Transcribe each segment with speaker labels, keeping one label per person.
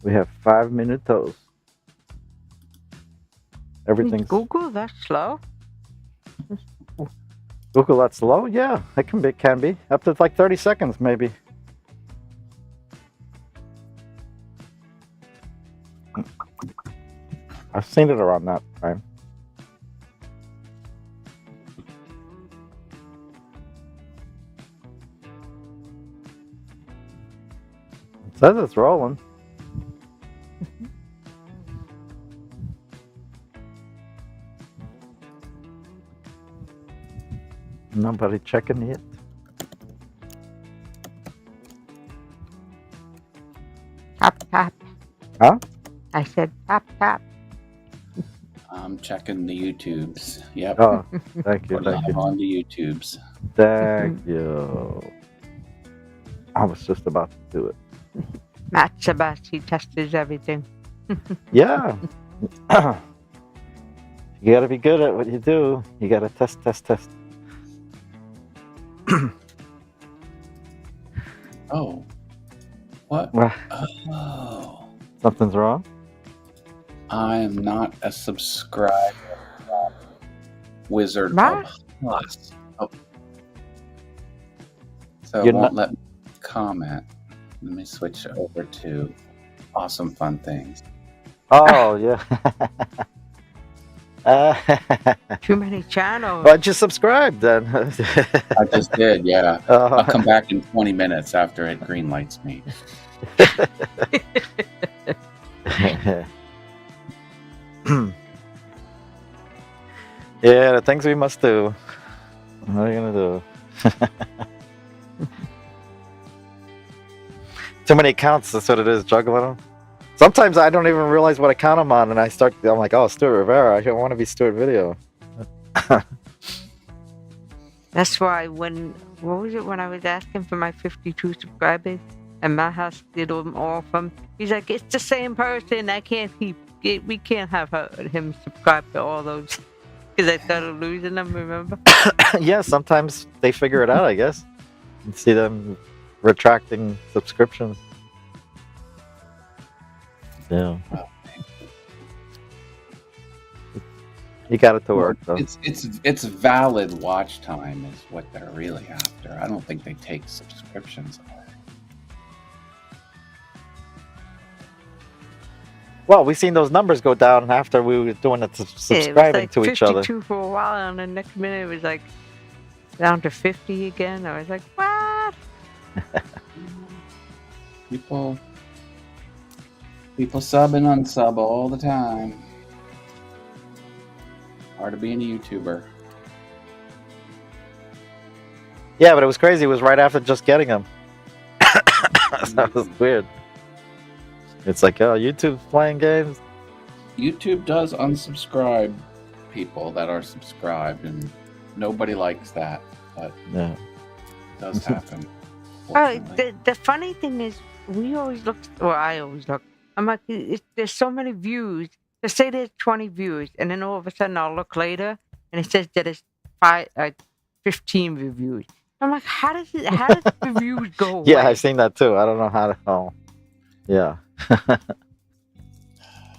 Speaker 1: We have 5 minutos. Everything's
Speaker 2: Google that slow?
Speaker 1: Google that slow? Yeah, it can be up to like 30 seconds maybe. I've seen it around that time. It says it's rolling. Nobody checking it.
Speaker 2: Tap.
Speaker 1: Huh?
Speaker 2: I said tap.
Speaker 3: I'm checking the YouTubes. Yep.
Speaker 1: Oh, thank you.
Speaker 3: We're
Speaker 1: Thank
Speaker 3: live
Speaker 1: you.
Speaker 3: on the YouTubes.
Speaker 1: Thank you. I was just about to do it.
Speaker 2: Matt Sebastian tests everything.
Speaker 1: Yeah. You got to be good at what you do. You got to test.
Speaker 3: Oh. What?
Speaker 1: Well,
Speaker 3: Oh.
Speaker 1: something's wrong?
Speaker 3: I am not a subscriber of Wizard
Speaker 2: What?
Speaker 3: of Plus. Oh. So
Speaker 1: You're
Speaker 3: it won't
Speaker 1: not-
Speaker 3: let me comment. Let me switch over to Awesome Fun Things.
Speaker 1: Oh, yeah.
Speaker 2: Too many channels.
Speaker 1: Why'd you subscribe then?
Speaker 3: I just did, yeah. I'll
Speaker 1: Oh,
Speaker 3: come back in 20 minutes after it green lights me.
Speaker 1: yeah, the things we must do. What are you going to do? Too many accounts, that's what it is, juggling them. Sometimes I don't even realize what account I'm on, and I'm like, oh, Stuart Rivera, I don't want to be Stuart Video.
Speaker 2: That's why when I was asking for my 52 subscribers and my house did them all from, he's like, it's the same person. We can't have him subscribe to all those because I started losing them. Remember?
Speaker 1: Yeah, sometimes they figure it out, I guess. You see them retracting subscriptions. Yeah. You got it to work, though.
Speaker 3: It's valid watch time is what they're really after. I don't think they take subscriptions away.
Speaker 1: Well, we've seen those numbers go down after we were doing it, subscribing
Speaker 2: it was like
Speaker 1: to each other.
Speaker 2: 52 for a while, and the next minute it was like down to 50 again. I was like, what?
Speaker 3: People sub and unsub all the time. Hard to being a YouTuber.
Speaker 1: Yeah, but it was crazy. It was right after just getting them. That was weird. It's like, oh, YouTube's playing games.
Speaker 3: YouTube does unsubscribe people that are subscribed, and nobody likes that, but
Speaker 1: Yeah.
Speaker 3: it does happen.
Speaker 2: Oh,
Speaker 3: fortunately.
Speaker 2: the funny thing is, I always look. I'm like, there's so many views. Let's say there's 20 views, and then all of a sudden I'll look later, and it says that it's 15 reviews. I'm like, how does the reviews go away?
Speaker 1: Yeah, I've seen that too. I don't know how to. Oh, yeah.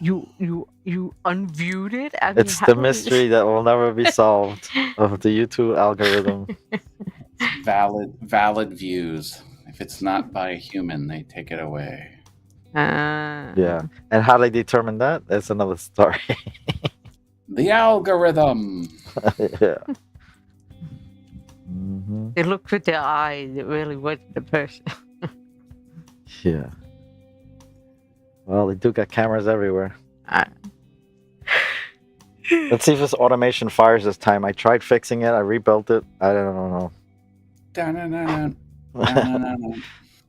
Speaker 2: You unviewed it? I mean,
Speaker 1: It's the mystery that will never be solved of the YouTube algorithm.
Speaker 3: Valid views. If it's not by a human, they take it away.
Speaker 1: Yeah. And how they determine that? That's another story.
Speaker 3: The algorithm.
Speaker 1: Yeah. Mm-hmm.
Speaker 2: They looked with their eyes. It really wasn't the person.
Speaker 1: Yeah. Well, they do got cameras everywhere. Let's see if this automation fires this time. I tried fixing it. I rebuilt it. I don't know.
Speaker 3: Dun-dun-dun-dun.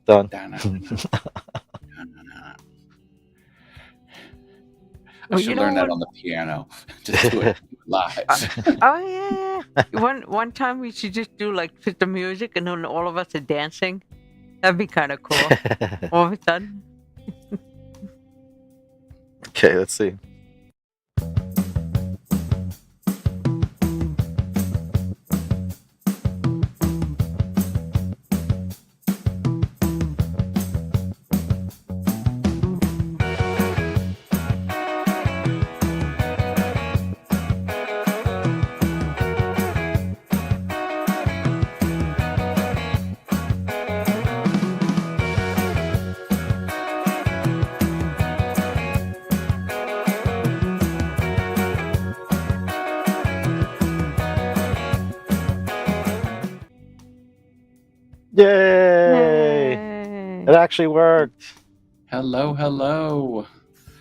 Speaker 1: Done.
Speaker 3: Dun-dun-dun-dun. I
Speaker 2: Well,
Speaker 3: should
Speaker 2: you know
Speaker 3: learn that
Speaker 2: what?
Speaker 3: on the piano. Just do it live.
Speaker 2: Oh yeah. One time we should just do like put the music and then all of us are dancing. That'd be kind of cool. All of a sudden.
Speaker 1: Okay, let's see. Yay!
Speaker 2: Yay.
Speaker 1: It actually worked.
Speaker 3: Hello, hello.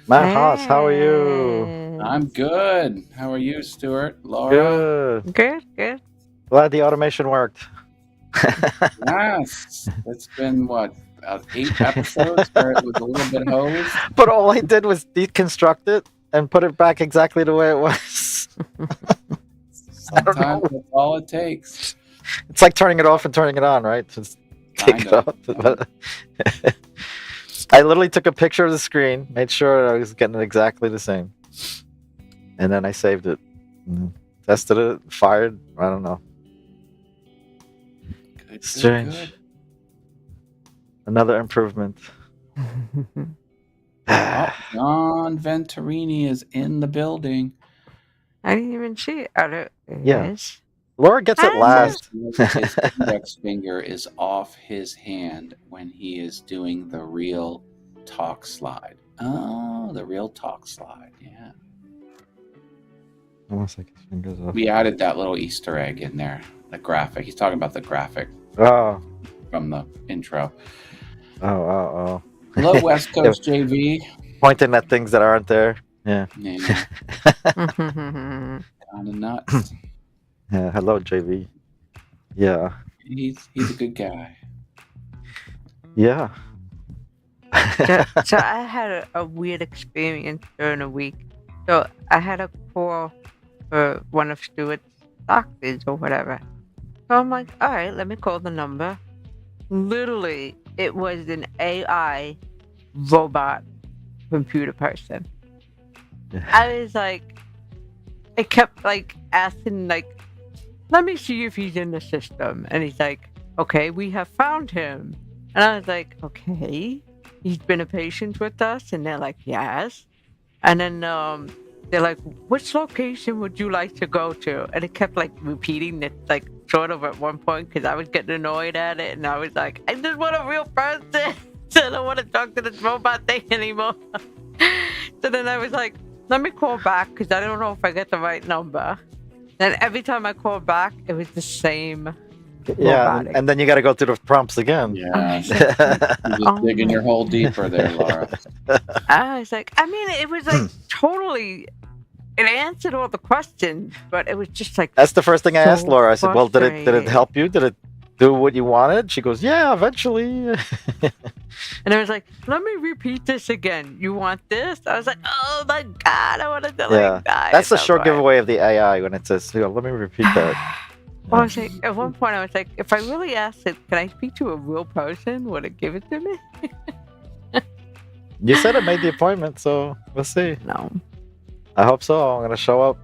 Speaker 1: Matt Haas, how are you?
Speaker 2: Hey.
Speaker 3: I'm good. How are you, Stuart? Laura?
Speaker 1: Good.
Speaker 2: Good.
Speaker 1: Glad the automation worked.
Speaker 3: Yes. It's been, what, about 8 episodes where it was a little bit hosed?
Speaker 1: But all I did was deconstruct it and put it back exactly the way it was. I don't
Speaker 3: Sometimes
Speaker 1: know.
Speaker 3: that's all it takes.
Speaker 1: It's like turning it off and turning it on, right? Just take it
Speaker 3: Kind of.
Speaker 1: off. But I literally took a picture of the screen, made sure I was getting it exactly the same, and then I saved it, tested it, fired. I don't know.
Speaker 3: Good,
Speaker 1: Strange.
Speaker 3: good.
Speaker 1: Another improvement.
Speaker 3: Oh, John Venturini is in the building.
Speaker 2: I didn't even see it. Oh, there it
Speaker 1: Yeah.
Speaker 2: is.
Speaker 1: Laura gets it
Speaker 2: Ah.
Speaker 1: last.
Speaker 3: His index finger is off his hand when he is doing the real talk slide. Oh, the real talk slide. Yeah.
Speaker 1: Almost like his fingers off.
Speaker 3: We added that little Easter egg in there. The graphic. He's talking about the graphic
Speaker 1: Oh.
Speaker 3: from the intro.
Speaker 1: Oh.
Speaker 3: Hello, West Coast JV.
Speaker 1: Pointing at things that aren't there. Yeah.
Speaker 3: Yeah, kind of nuts.
Speaker 1: Yeah. Hello, JV. Yeah.
Speaker 3: He's a good guy.
Speaker 1: Yeah.
Speaker 2: So I had a weird experience during the week. So I had a call for one of Stuart's doctors or whatever. So I'm like, all right, let me call the number. Literally, it was an AI robot computer person. I was like, it kept like asking like, let me see if he's in the system. And he's like, okay, we have found him. And I was like, okay, he's been a patient with us. And they're like, yes. And then they're like, which location would you like to go to? And it kept like repeating it, like sort of at one point, because I was getting annoyed at it. And I was like, I just want a real person. So I don't want to talk to this robot thing anymore. So then I was like, let me call back because I don't know if I get the right number. And every time I called back, it was the same.
Speaker 1: Yeah.
Speaker 2: robotic.
Speaker 1: And then you got to go through the prompts again.
Speaker 3: Yeah,
Speaker 2: I
Speaker 3: you're just
Speaker 2: Oh
Speaker 3: digging
Speaker 2: my-
Speaker 3: your hole deeper there, Laura.
Speaker 2: was like, I mean, it was like totally, it answered all the questions, but it was just like,
Speaker 1: That's the first thing I asked
Speaker 2: So
Speaker 1: Laura. I said, "Well, did it
Speaker 2: frustrating.
Speaker 1: help you? Did it do what you wanted?" She goes, "Yeah, eventually."
Speaker 2: and I was like, let me repeat this again. You want this? I was like, oh my God, I want to
Speaker 1: Yeah,
Speaker 2: die.
Speaker 1: That's the
Speaker 2: so
Speaker 1: short
Speaker 2: bad.
Speaker 1: giveaway of the AI when it says, "Let me repeat that."
Speaker 2: Well, I was like, at one point, I was like, if I really asked it, can I speak to a real person? Would it give it to me?
Speaker 1: You said it made the appointment, so we'll see.
Speaker 2: No.
Speaker 1: I hope so. I'm gonna show up.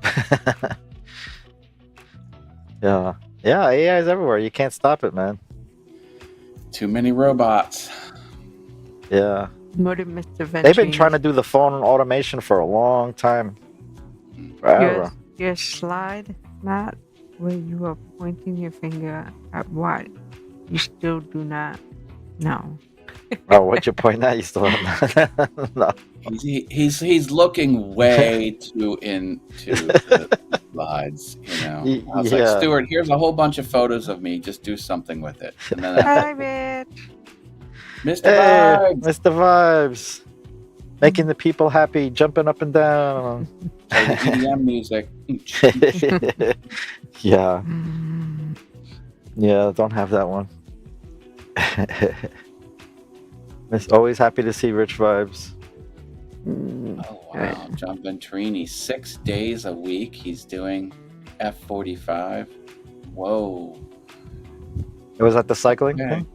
Speaker 1: Yeah, AI is everywhere. You can't stop it, man.
Speaker 3: Too many robots.
Speaker 1: Yeah,
Speaker 2: Murder Mr. Venturini.
Speaker 1: they've been trying to do the phone automation for a long time. Forever.
Speaker 2: Your slide, Matt, where you are pointing your finger at what? You still do not know.
Speaker 1: Oh, what you point at? You still have no.
Speaker 3: He's looking way too into the slides, you know. I was
Speaker 1: Yeah.
Speaker 3: like, Stuart, here's a whole bunch of photos of me. Just do something with it. And then
Speaker 2: Hi, bitch.
Speaker 3: Mr.
Speaker 1: Hey,
Speaker 3: Vibes.
Speaker 1: Mr. Vibes, making the people happy, jumping up and down.
Speaker 3: Play the EDM music.
Speaker 1: Yeah,
Speaker 2: Mm.
Speaker 1: yeah, don't have that one. It's always happy to see Rich Vibes.
Speaker 2: Mm.
Speaker 3: Oh wow, John Venturini, 6 days a week. He's doing F45. Whoa.
Speaker 1: It was at the cycling
Speaker 3: Okay.
Speaker 1: thing?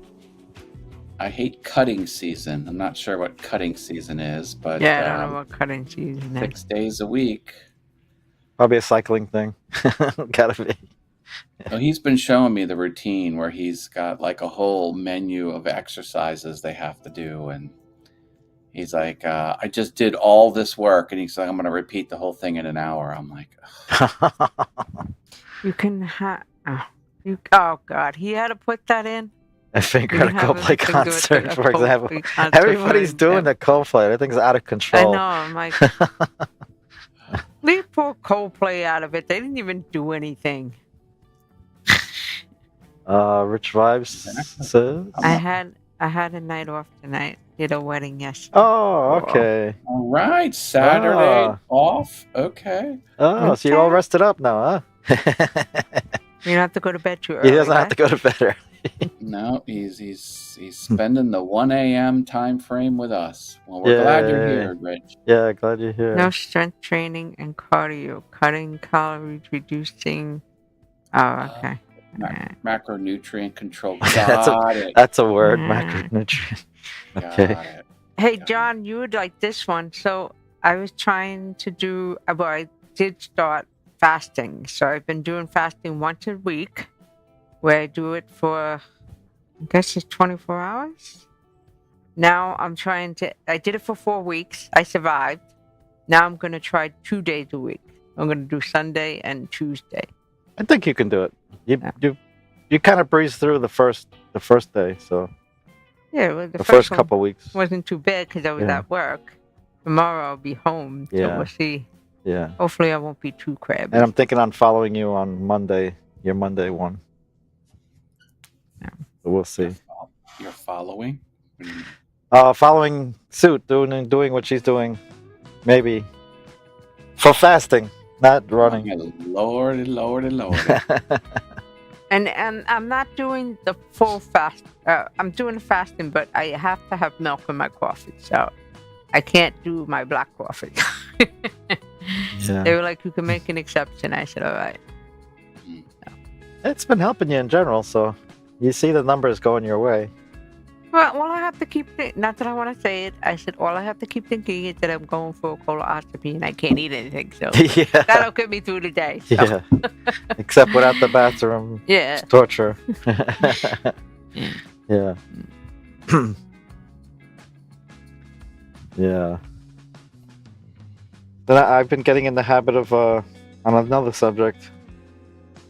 Speaker 3: I hate cutting season. I'm not sure what cutting season is, but
Speaker 2: Yeah, I don't know what cutting season is.
Speaker 3: 6 days a week.
Speaker 1: Probably a cycling thing. Gotta be.
Speaker 3: Well, he's been showing me the routine where he's got like a whole menu of exercises they have to do, and he's like, I just did all this work, and he's like, I'm going to repeat the whole thing in an hour. I'm like,
Speaker 2: You can have. Oh God, he had to put that in.
Speaker 1: I think
Speaker 2: You
Speaker 1: at a
Speaker 2: have
Speaker 1: Coldplay
Speaker 2: to do it
Speaker 1: concert,
Speaker 2: at a
Speaker 1: for example.
Speaker 2: Coldplay concert
Speaker 1: Everybody's
Speaker 2: for
Speaker 1: doing
Speaker 2: him.
Speaker 1: the Coldplay. I think it's out of
Speaker 2: I
Speaker 1: control.
Speaker 2: know. I'm like, leave poor Coldplay out of it. They didn't even do anything.
Speaker 1: Rich Vibes
Speaker 3: Exactly.
Speaker 1: says.
Speaker 2: I had a night off tonight. Did a wedding yesterday.
Speaker 1: Oh, okay.
Speaker 3: All right, Saturday
Speaker 1: Ah.
Speaker 3: off. Okay.
Speaker 1: Oh, so you're all
Speaker 2: Okay.
Speaker 1: rested up now, huh?
Speaker 2: You don't have to go to bed too early.
Speaker 1: He doesn't have to go to bed early.
Speaker 3: No, he's spending the 1 a.m. time frame with us. Well, we're glad you're
Speaker 1: Yay.
Speaker 3: here, Rich.
Speaker 1: Yeah, glad you're here.
Speaker 2: No strength training and cardio, cutting calories, reducing. Oh, okay.
Speaker 3: Macronutrient control.
Speaker 1: That's
Speaker 3: Got it.
Speaker 1: That's a word,
Speaker 2: Mm.
Speaker 1: macronutrient.
Speaker 3: Got
Speaker 1: Okay.
Speaker 3: it.
Speaker 2: Hey,
Speaker 3: Got it.
Speaker 2: John, you would like this one. So I was trying to do. Well, I did start fasting. So I've been doing fasting once a week, where I do it for, I guess it's 24 hours. Now I'm trying to. I did it for 4 weeks. I survived. Now I'm gonna try 2 days a week. I'm gonna do Sunday and Tuesday.
Speaker 1: I think you can do it.
Speaker 2: Yeah.
Speaker 1: You kind of breeze through the first day, so
Speaker 2: Yeah, well,
Speaker 1: the first
Speaker 2: one
Speaker 1: couple weeks.
Speaker 2: wasn't too bad because I was
Speaker 1: Yeah.
Speaker 2: at work. Tomorrow I'll be home, so
Speaker 1: Yeah.
Speaker 2: we'll see.
Speaker 1: Yeah.
Speaker 2: Hopefully I won't be too crabby.
Speaker 1: And I'm thinking on following you on Monday, your Monday one.
Speaker 2: Yeah.
Speaker 1: So we'll see.
Speaker 3: You're following?
Speaker 1: Following suit, doing what she's doing, maybe for fasting, not running.
Speaker 3: Oh, Lordy, Lordy, Lordy.
Speaker 2: And I'm not doing the full fast. I'm doing fasting, but I have to have milk in my coffee, so I can't do my black coffee.
Speaker 1: Yeah.
Speaker 2: They were like, "You can make an exception." I said, "All right."
Speaker 1: It's been helping you in general, so you see the numbers going your way.
Speaker 2: Well, all I have to keep not that I want to say it. I said all I have to keep thinking is that I'm going for a colonoscopy and I can't eat anything, so
Speaker 1: Yeah.
Speaker 2: that'll get me through the day. So.
Speaker 1: Yeah. Except without the bathroom.
Speaker 2: Yeah.
Speaker 1: It's torture. Yeah. Yeah. Then I've been getting in the habit of, on another subject,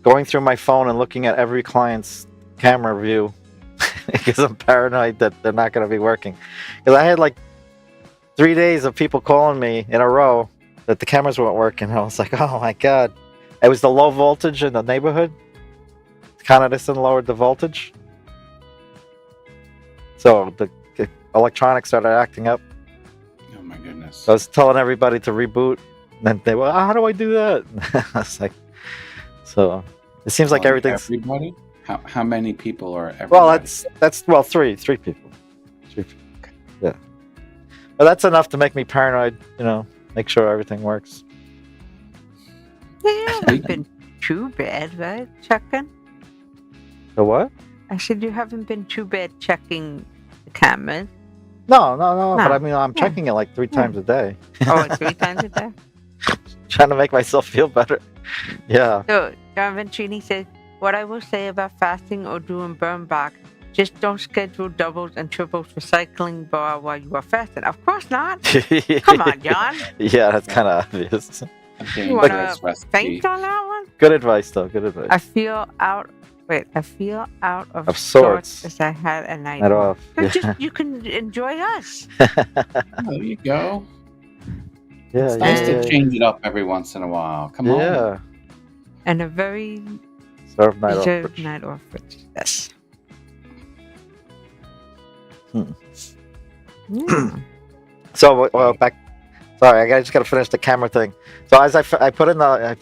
Speaker 1: going through my phone and looking at every client's camera view because I'm paranoid that they're not going to be working. Because I had like 3 days of people calling me in a row that the cameras weren't working. I was like, oh my God. It was the low voltage in the neighborhood. Con Edison lowered the voltage. So the electronics started acting up.
Speaker 3: Oh my goodness.
Speaker 1: So I was telling everybody to reboot. And then they were, how do I do that? I was like, so it seems like everything's.
Speaker 3: Everybody? How many people are everybody?
Speaker 1: Well, that's three people. 3 people.
Speaker 3: Okay.
Speaker 1: Yeah. But that's enough to make me paranoid, make sure everything works.
Speaker 2: Yeah, you haven't been too bad, right? Checking.
Speaker 1: So what?
Speaker 2: I said you haven't been too bad checking the cameras.
Speaker 1: No.
Speaker 2: No.
Speaker 1: But I mean, I'm
Speaker 2: Yeah.
Speaker 1: checking it like 3 times a day.
Speaker 2: Oh, 3 times a day.
Speaker 1: Trying to make myself feel better. Yeah.
Speaker 2: So John Venturini says, "What I will say about fasting or doing burn back, just don't schedule doubles and triples for cycling bar while you are fasting." Of course not. Come on, John.
Speaker 1: Yeah, that's kind of obvious.
Speaker 3: A
Speaker 2: You want
Speaker 3: dangerous
Speaker 2: to
Speaker 3: recipe.
Speaker 2: faint on that one?
Speaker 1: Good advice, though. Good advice.
Speaker 2: I feel out
Speaker 1: Of sorts.
Speaker 2: as I had a night
Speaker 1: Not
Speaker 2: off.
Speaker 1: off.
Speaker 2: So
Speaker 1: Yeah.
Speaker 2: just you can enjoy us.
Speaker 3: There you go.
Speaker 1: Yeah,
Speaker 3: It's nice
Speaker 1: yeah,
Speaker 3: to change it up every once in a while. Come on.
Speaker 1: yeah.
Speaker 2: And a very
Speaker 1: Serve night off.
Speaker 2: deserved night off. Yes.
Speaker 1: Hmm.
Speaker 2: Yeah.
Speaker 1: So, well, back. Sorry, I just got to finish the camera thing. So as I put in the,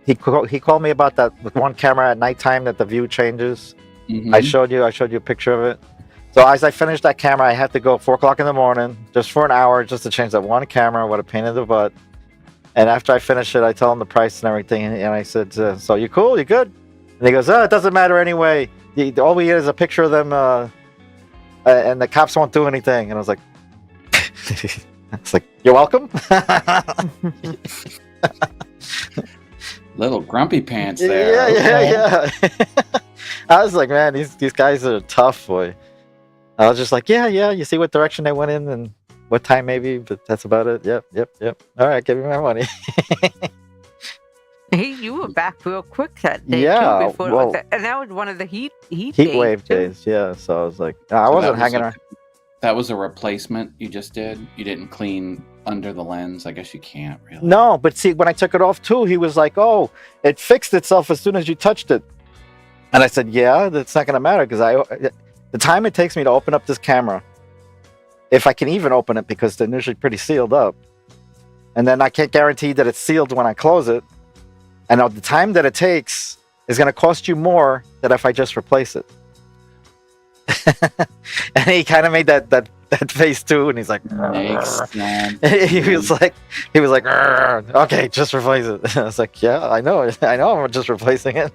Speaker 1: he called me about that with one camera at nighttime that the view changes.
Speaker 3: Mhm.
Speaker 1: I showed you a picture of it. So as I finished that camera, I had to go 4 o'clock in the morning just for an hour just to change that one camera. What a pain in the butt. And after I finished it, I tell him the price and everything, and I said, "So you cool? You good?" And he goes, "Oh, it doesn't matter anyway. All we get is a picture of them, and the cops won't do anything." And I was like, "It's like you're welcome."
Speaker 3: Little grumpy pants there.
Speaker 1: Yeah. I was like, man, these guys are tough, boy. I was just like, yeah. You see what direction they went in and what time maybe, but that's about it. Yep. All right, give me my money.
Speaker 2: You were back real quick that day
Speaker 1: Yeah,
Speaker 2: too. Before
Speaker 1: well-
Speaker 2: and that was one of the heat
Speaker 1: Heat
Speaker 2: days,
Speaker 1: wave
Speaker 2: too.
Speaker 1: days, yeah. So I was like, I
Speaker 3: So
Speaker 1: wasn't
Speaker 3: that was
Speaker 1: hanging
Speaker 3: a-
Speaker 1: around.
Speaker 3: That was a replacement you just did? You didn't clean under the lens? I guess you can't really.
Speaker 1: No, but see, when I took it off too, he was like, "Oh, it fixed itself as soon as you touched it." And I said, yeah, that's not going to matter because the time it takes me to open up this camera, if I can even open it because they're usually pretty sealed up, and then I can't guarantee that it's sealed when I close it, and the time that it takes is going to cost you more than if I just replace it. And he kind of made that face too, and he's like,
Speaker 3: Makes sense.
Speaker 1: he was like, okay, just replace it. I was like, yeah, I know, I'm just replacing it.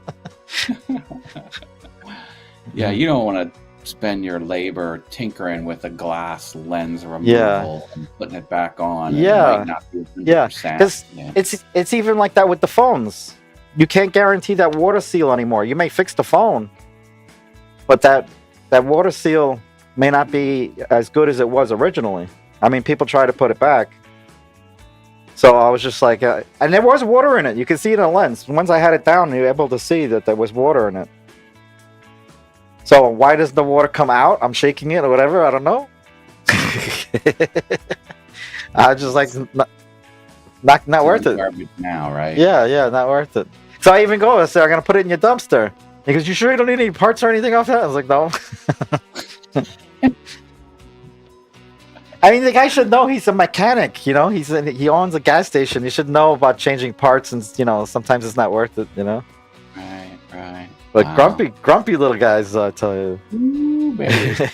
Speaker 3: Yeah, you don't want to spend your labor tinkering with a glass lens removal
Speaker 1: Yeah.
Speaker 3: and putting it back on. And
Speaker 1: Yeah.
Speaker 3: it might not be 100%.
Speaker 1: Yeah, because it's even like that with the phones. You can't guarantee that water seal anymore. You may fix the phone, but that water seal may not be as good as it was originally. I mean, people try to put it back. So I was just like, and there was water in it. You could see it in the lens. Once I had it down, you were able to see that there was water in it. So why does the water come out? I'm shaking it or whatever. I don't know. I was just like, not worth it.
Speaker 3: Garbage now, right?
Speaker 1: Yeah, not worth it. So I even go, I said, I'm going to put it in your dumpster. He goes, you sure you don't need any parts or anything off that? I was like, no. I mean, the guy should know he's a mechanic, you know? He owns a gas station. He should know about changing parts and, you know, sometimes it's not worth it, you know?
Speaker 3: Right.
Speaker 1: But
Speaker 3: Wow.
Speaker 1: grumpy little guys, I tell you.
Speaker 3: Ooh, baby.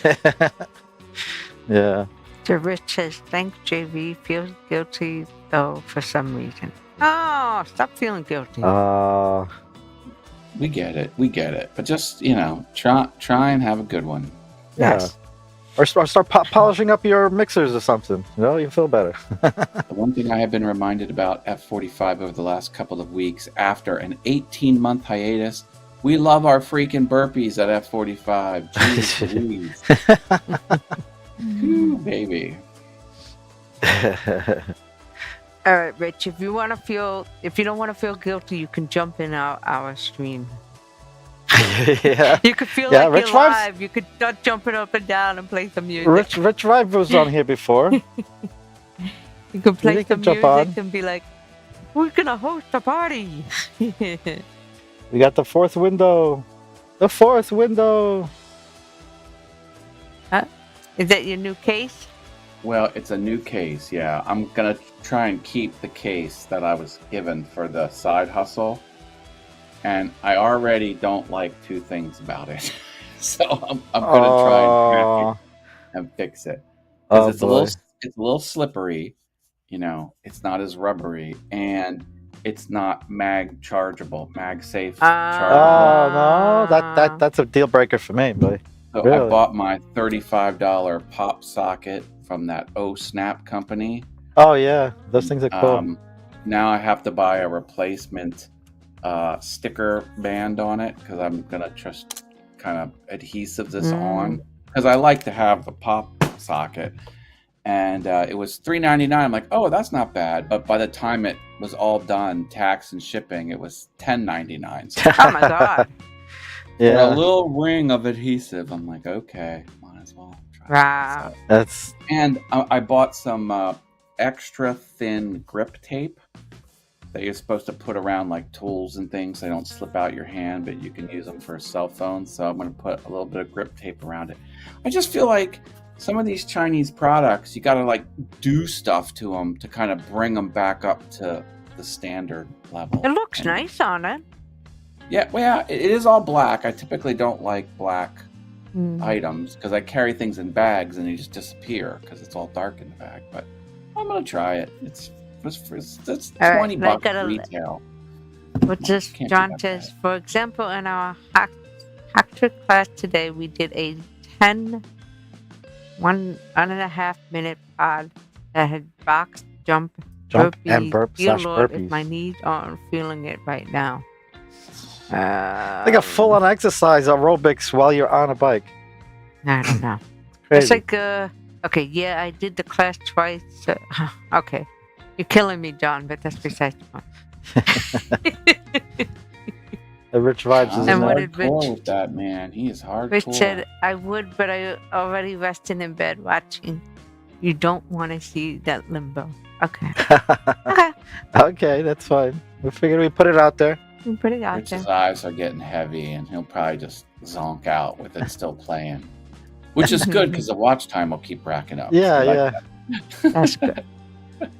Speaker 1: Yeah.
Speaker 2: So Rich says, thanks, JV. Feels guilty, though, for some reason. Oh, stop feeling guilty.
Speaker 3: We get it. But just, you know, try and have a good one.
Speaker 2: Yes.
Speaker 1: Or start polishing up your mixers or something. You know, you feel better.
Speaker 3: The one thing I have been reminded about F45 over the last couple of weeks, after an 18-month hiatus, we love our freaking burpees at F45. Jeez Louise. Ooh, baby.
Speaker 2: All right, Rich. If you don't want to feel guilty, you can jump in our stream.
Speaker 1: Yeah.
Speaker 2: You could feel
Speaker 1: Yeah,
Speaker 2: like
Speaker 1: Rich
Speaker 2: you're
Speaker 1: Vibes-
Speaker 2: live. You could start jumping up and down and play some music.
Speaker 1: Rich Vibe was on here before.
Speaker 2: You could play
Speaker 1: You
Speaker 2: some
Speaker 1: can jump
Speaker 2: music
Speaker 1: on.
Speaker 2: and be like, "We're gonna host a party."
Speaker 1: We got the fourth window. The fourth window.
Speaker 2: Is that your new case?
Speaker 3: Well, it's a new case, yeah. I'm going to try and keep the case that I was given for the side hustle. And I already don't like two things about it. So I'm going to try and crack it and fix it. 'Cause it's a little slippery, you know, it's not as rubbery, and it's not mag chargeable, mag safe chargeable.
Speaker 1: Oh no, that's a deal breaker for me, buddy.
Speaker 3: So
Speaker 1: really?
Speaker 3: I bought my $35 pop socket from that Snap company.
Speaker 1: Oh yeah, those things are cool.
Speaker 3: Now I have to buy a replacement sticker band on it because I'm gonna just kind of adhesive this on because I like to have the pop socket. And it was $3.99. I'm like, oh, that's not bad. But by the time it was all done, tax and shipping, it was $10.99. So
Speaker 2: Oh my god!
Speaker 3: for
Speaker 1: Yeah,
Speaker 3: a little ring of adhesive, I'm like, okay, might as well try
Speaker 2: Wow.
Speaker 3: this out.
Speaker 1: that's
Speaker 3: And I bought some extra thin grip tape that you're supposed to put around like tools and things. They don't slip out your hand, but you can use them for cell phones. So I'm going to put a little bit of grip tape around it. I just feel like some of these Chinese products, you got to like do stuff to them to kind of bring them back up to the standard level.
Speaker 2: It looks
Speaker 3: And-
Speaker 2: nice on it.
Speaker 3: Yeah, well, yeah, it is all black. I typically don't like black
Speaker 2: Mm.
Speaker 3: items because I carry things in bags and they just disappear because it's all dark in the bag. But I'm gonna try it. It's
Speaker 2: All right,
Speaker 3: $20
Speaker 2: I gotta-
Speaker 3: retail.
Speaker 2: What's this?
Speaker 3: Can't be
Speaker 2: John
Speaker 3: that
Speaker 2: says,
Speaker 3: bad.
Speaker 2: for example, in our hack trick class today, we did a 1.5 minute pod that had box jump
Speaker 1: jump
Speaker 2: burpees.
Speaker 1: and burp
Speaker 2: Dear
Speaker 1: slash
Speaker 2: Lord,
Speaker 1: burpees.
Speaker 2: if my knees aren't feeling it right now.
Speaker 1: Like a full-on exercise aerobics while you're on a bike.
Speaker 2: I don't know.
Speaker 1: Crazy.
Speaker 2: It's like, okay, yeah, I did the class twice. Okay. You're killing me, John, but that's besides the point.
Speaker 1: The Rich Vibes is
Speaker 3: I'm
Speaker 2: And
Speaker 1: in
Speaker 2: what
Speaker 1: there.
Speaker 2: did
Speaker 3: hardcore
Speaker 2: Rich-
Speaker 3: with that, man. He is hardcore.
Speaker 2: Rich said, I would, but I already rested in bed watching. You don't want to see that limbo. Okay. Okay.
Speaker 1: Okay, that's fine. We figured we put it out there.
Speaker 2: Pretty
Speaker 3: Rich's
Speaker 2: awesome.
Speaker 3: eyes are getting heavy, and he'll probably just zonk out with it still playing, which is good because the watch time will keep racking up.
Speaker 1: Yeah,
Speaker 3: We like
Speaker 1: yeah,
Speaker 3: that.
Speaker 2: That's good.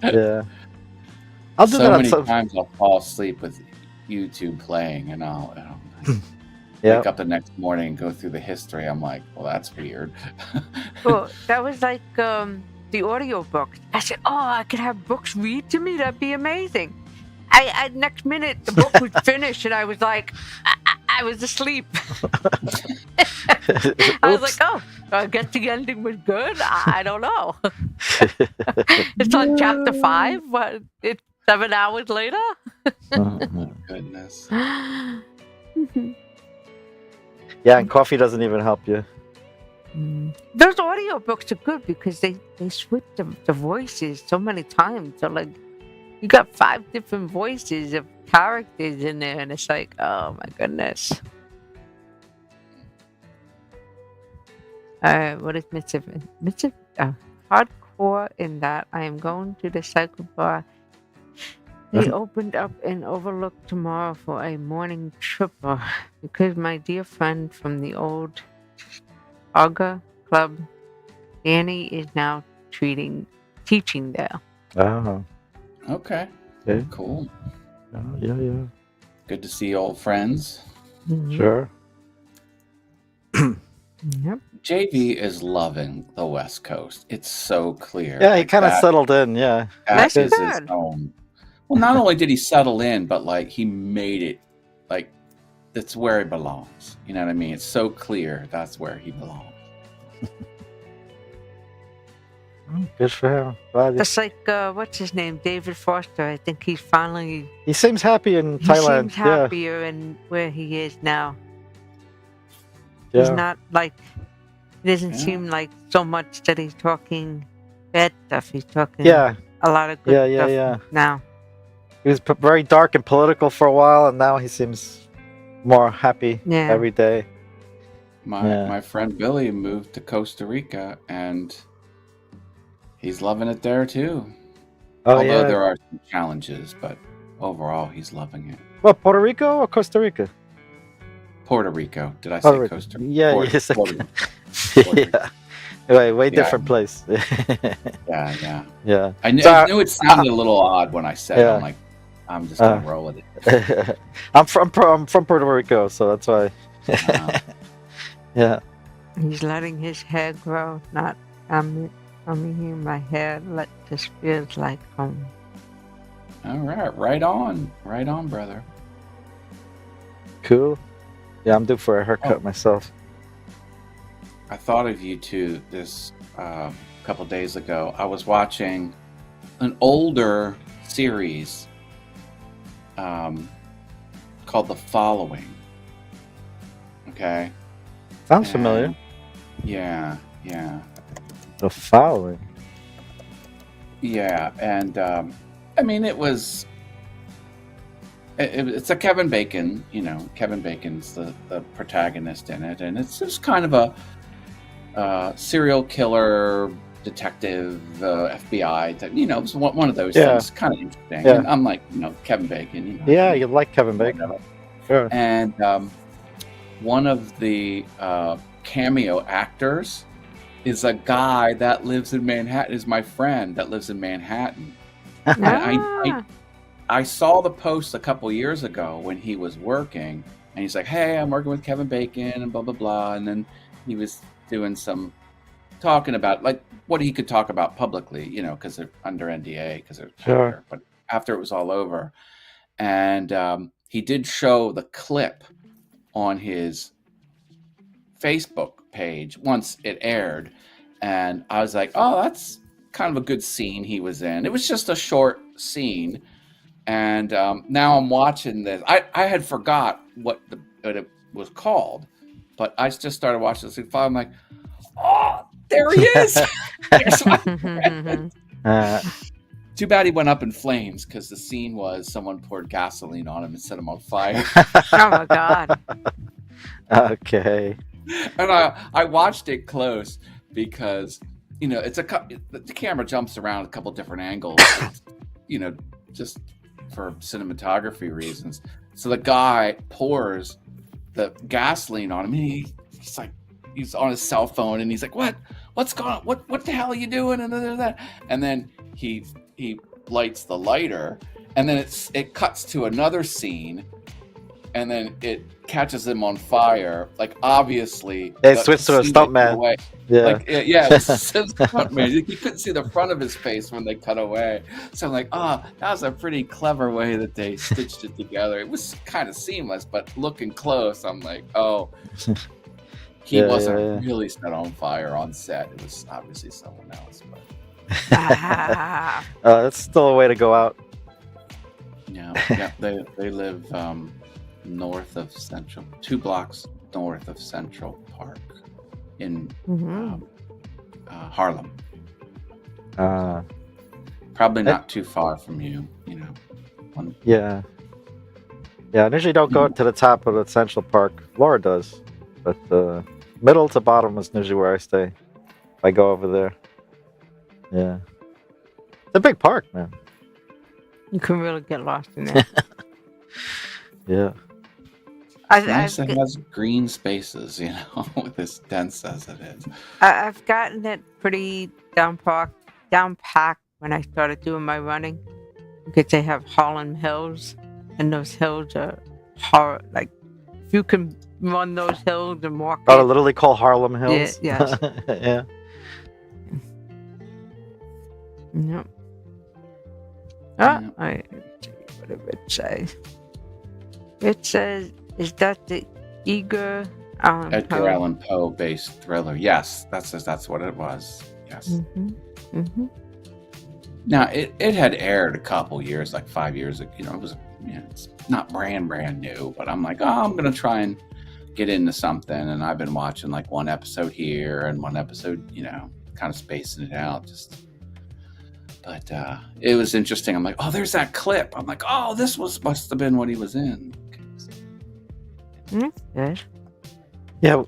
Speaker 1: yeah. I'll do
Speaker 3: So
Speaker 1: that on
Speaker 3: many
Speaker 1: some.
Speaker 3: times I'll fall asleep with YouTube playing, and I'll
Speaker 1: Yeah.
Speaker 3: wake up the next morning and go through the history. I'm like, well, that's weird.
Speaker 2: Well, that was like the audio books. I said, "Oh, I could have books read to me. That'd be amazing." I next minute the book was finished, and I was like, I was asleep. I was like, "Oh, I guess the ending was good. I don't know." It's on chapter 5. What? It's 7 hours later.
Speaker 3: Oh, goodness.
Speaker 1: Yeah, and coffee doesn't even help you.
Speaker 2: Those audio books are good because they switch the voices so many times. So like you got 5 different voices of characters in there, and it's like, oh my goodness. All right, what is Mr. Hardcore in that I am going to the cycle bar. They opened up an overlook tomorrow for a morning tripper because my dear friend from the old Aga Club, Danny, is now teaching there.
Speaker 1: Oh,
Speaker 3: Okay.
Speaker 1: okay.
Speaker 3: Cool.
Speaker 1: Yeah.
Speaker 3: Good to see old friends.
Speaker 2: Mhm.
Speaker 1: Sure.
Speaker 2: Yep.
Speaker 3: JV is loving the West Coast. It's so clear.
Speaker 1: Yeah, he
Speaker 3: Like,
Speaker 1: kind of
Speaker 3: that-
Speaker 1: settled in. Yeah.
Speaker 3: that
Speaker 2: That's
Speaker 3: is his
Speaker 2: good.
Speaker 3: home. Well, not only did he settle in, but like he made it like that's where he belongs. You know what I mean? It's so clear that's where he belongs.
Speaker 1: Good for him. Glad
Speaker 2: Just like what's his name, David Foster. I think he's finally
Speaker 1: he seems happy in
Speaker 2: he
Speaker 1: Thailand.
Speaker 2: seems happier in where he is now.
Speaker 1: Yeah.
Speaker 2: He's not like it doesn't
Speaker 3: Yeah.
Speaker 2: seem like so much that he's talking bad stuff. He's talking
Speaker 1: Yeah.
Speaker 2: a lot of good
Speaker 1: Yeah.
Speaker 2: stuff
Speaker 1: Yeah.
Speaker 2: now.
Speaker 1: He was very dark and political for a while, and now he seems more happy
Speaker 2: Yeah.
Speaker 1: every day.
Speaker 3: My friend Billy moved to Costa Rica, and he's loving it there too.
Speaker 1: Oh
Speaker 3: Although
Speaker 1: yeah.
Speaker 3: there are some challenges, but overall he's loving it.
Speaker 1: What, Puerto Rico or Costa Rica?
Speaker 3: Puerto Rico. Did I say
Speaker 1: Puerto Rico.
Speaker 3: Costa Rica?
Speaker 1: Yeah,
Speaker 3: Puerto,
Speaker 1: you said-
Speaker 3: Puerto Rico.
Speaker 1: Yeah. Way
Speaker 3: Yeah.
Speaker 1: different place.
Speaker 3: Yeah.
Speaker 1: Yeah.
Speaker 3: I knew,
Speaker 1: So,
Speaker 3: I knew it sounded a little odd when I said it.
Speaker 1: Yeah.
Speaker 3: I'm like, I'm just gonna roll with it.
Speaker 1: I'm from Puerto Rico, so that's why. Yeah.
Speaker 2: He's letting his hair grow, not I'm in my hair. Let this feels like home.
Speaker 3: All right, right on, brother.
Speaker 1: Cool. Yeah, I'm due for a haircut myself.
Speaker 3: I thought of you two this couple days ago. I was watching an older series called The Following. Okay.
Speaker 1: Sounds familiar.
Speaker 3: Yeah.
Speaker 1: The Following.
Speaker 3: Yeah, and I mean, it's a Kevin Bacon. You know, Kevin Bacon's the protagonist in it, and it's just kind of a serial killer detective, FBI. That, you know, it's one of those
Speaker 1: Yeah.
Speaker 3: things. Kind of interesting.
Speaker 1: Yeah.
Speaker 3: And I'm like, you know, Kevin Bacon. You know,
Speaker 1: Yeah, you like Kevin Bacon.
Speaker 3: whatever.
Speaker 1: Sure.
Speaker 3: And one of the cameo actors is a guy that lives in Manhattan. Is my friend that lives in Manhattan. And
Speaker 2: Ah.
Speaker 3: I saw the post a couple years ago when he was working, and he's like, "Hey, I'm working with Kevin Bacon," and blah blah blah. And then he was doing some talking about like what he could talk about publicly, you know, because they're under NDA because they're
Speaker 1: Sure.
Speaker 3: actor. But after it was all over, and he did show the clip on his Facebook page once it aired, and I was like, "Oh, that's kind of a good scene he was in." It was just a short scene. And now I'm watching this. I had forgot what it was called, but I just started watching this. I'm like, oh, there he is. There's my friend. Too bad he went up in flames because the scene was someone poured gasoline on him and set him on fire.
Speaker 2: Oh my God.
Speaker 1: Okay.
Speaker 3: And I watched it close because, you know, the camera jumps around a couple different angles, you know, just for cinematography reasons. So the guy pours the gasoline on him. And he's like, he's on his cell phone, and he's like, what's going on? What the hell are you doing? And then he lights the lighter, and then it cuts to another scene, and then it catches him on fire. Like, obviously,
Speaker 1: They switched to a stuntman. Yeah.
Speaker 3: Like, yeah, it was a stuntman. You couldn't see the front of his face when they cut away. So I'm like, that was a pretty clever way that they stitched it together. It was kind of seamless, but looking close, I'm like, he wasn't really set on fire on set. It was obviously someone else. But
Speaker 1: that's still a way to go out.
Speaker 3: Yeah. They live north of Central, 2 blocks north of Central Park in Harlem. Probably not too far from you.
Speaker 1: Yeah. I usually don't go to the top of the Central Park. Laura does, but middle to bottom is usually where I stay. If I go over there. Yeah. It's a big park, man.
Speaker 2: You can really get lost in there.
Speaker 1: Yeah.
Speaker 3: It's nice it has green spaces, with as dense as it is.
Speaker 2: I've gotten it pretty down packed when I started doing my running, because they have Harlem Hills, and those hills are hard. Like, if you can run those hills and walk.
Speaker 1: Oh, they're literally called Harlem Hills.
Speaker 2: Yes.
Speaker 1: Yeah.
Speaker 2: Yep. What did it say? It says, is that the Edgar
Speaker 3: Allan Poe based thriller? Yes, that's what it was. Yes. Now it had aired a couple years, like 5 years ago. It was, it's not brand new, but I'm like, I'm gonna try and get into something, and I've been watching like one episode here and one episode, kind of spacing it out. But it was interesting. I'm like, there's that clip. I'm like, this must have been what he was in.
Speaker 2: Good.
Speaker 1: Yeah.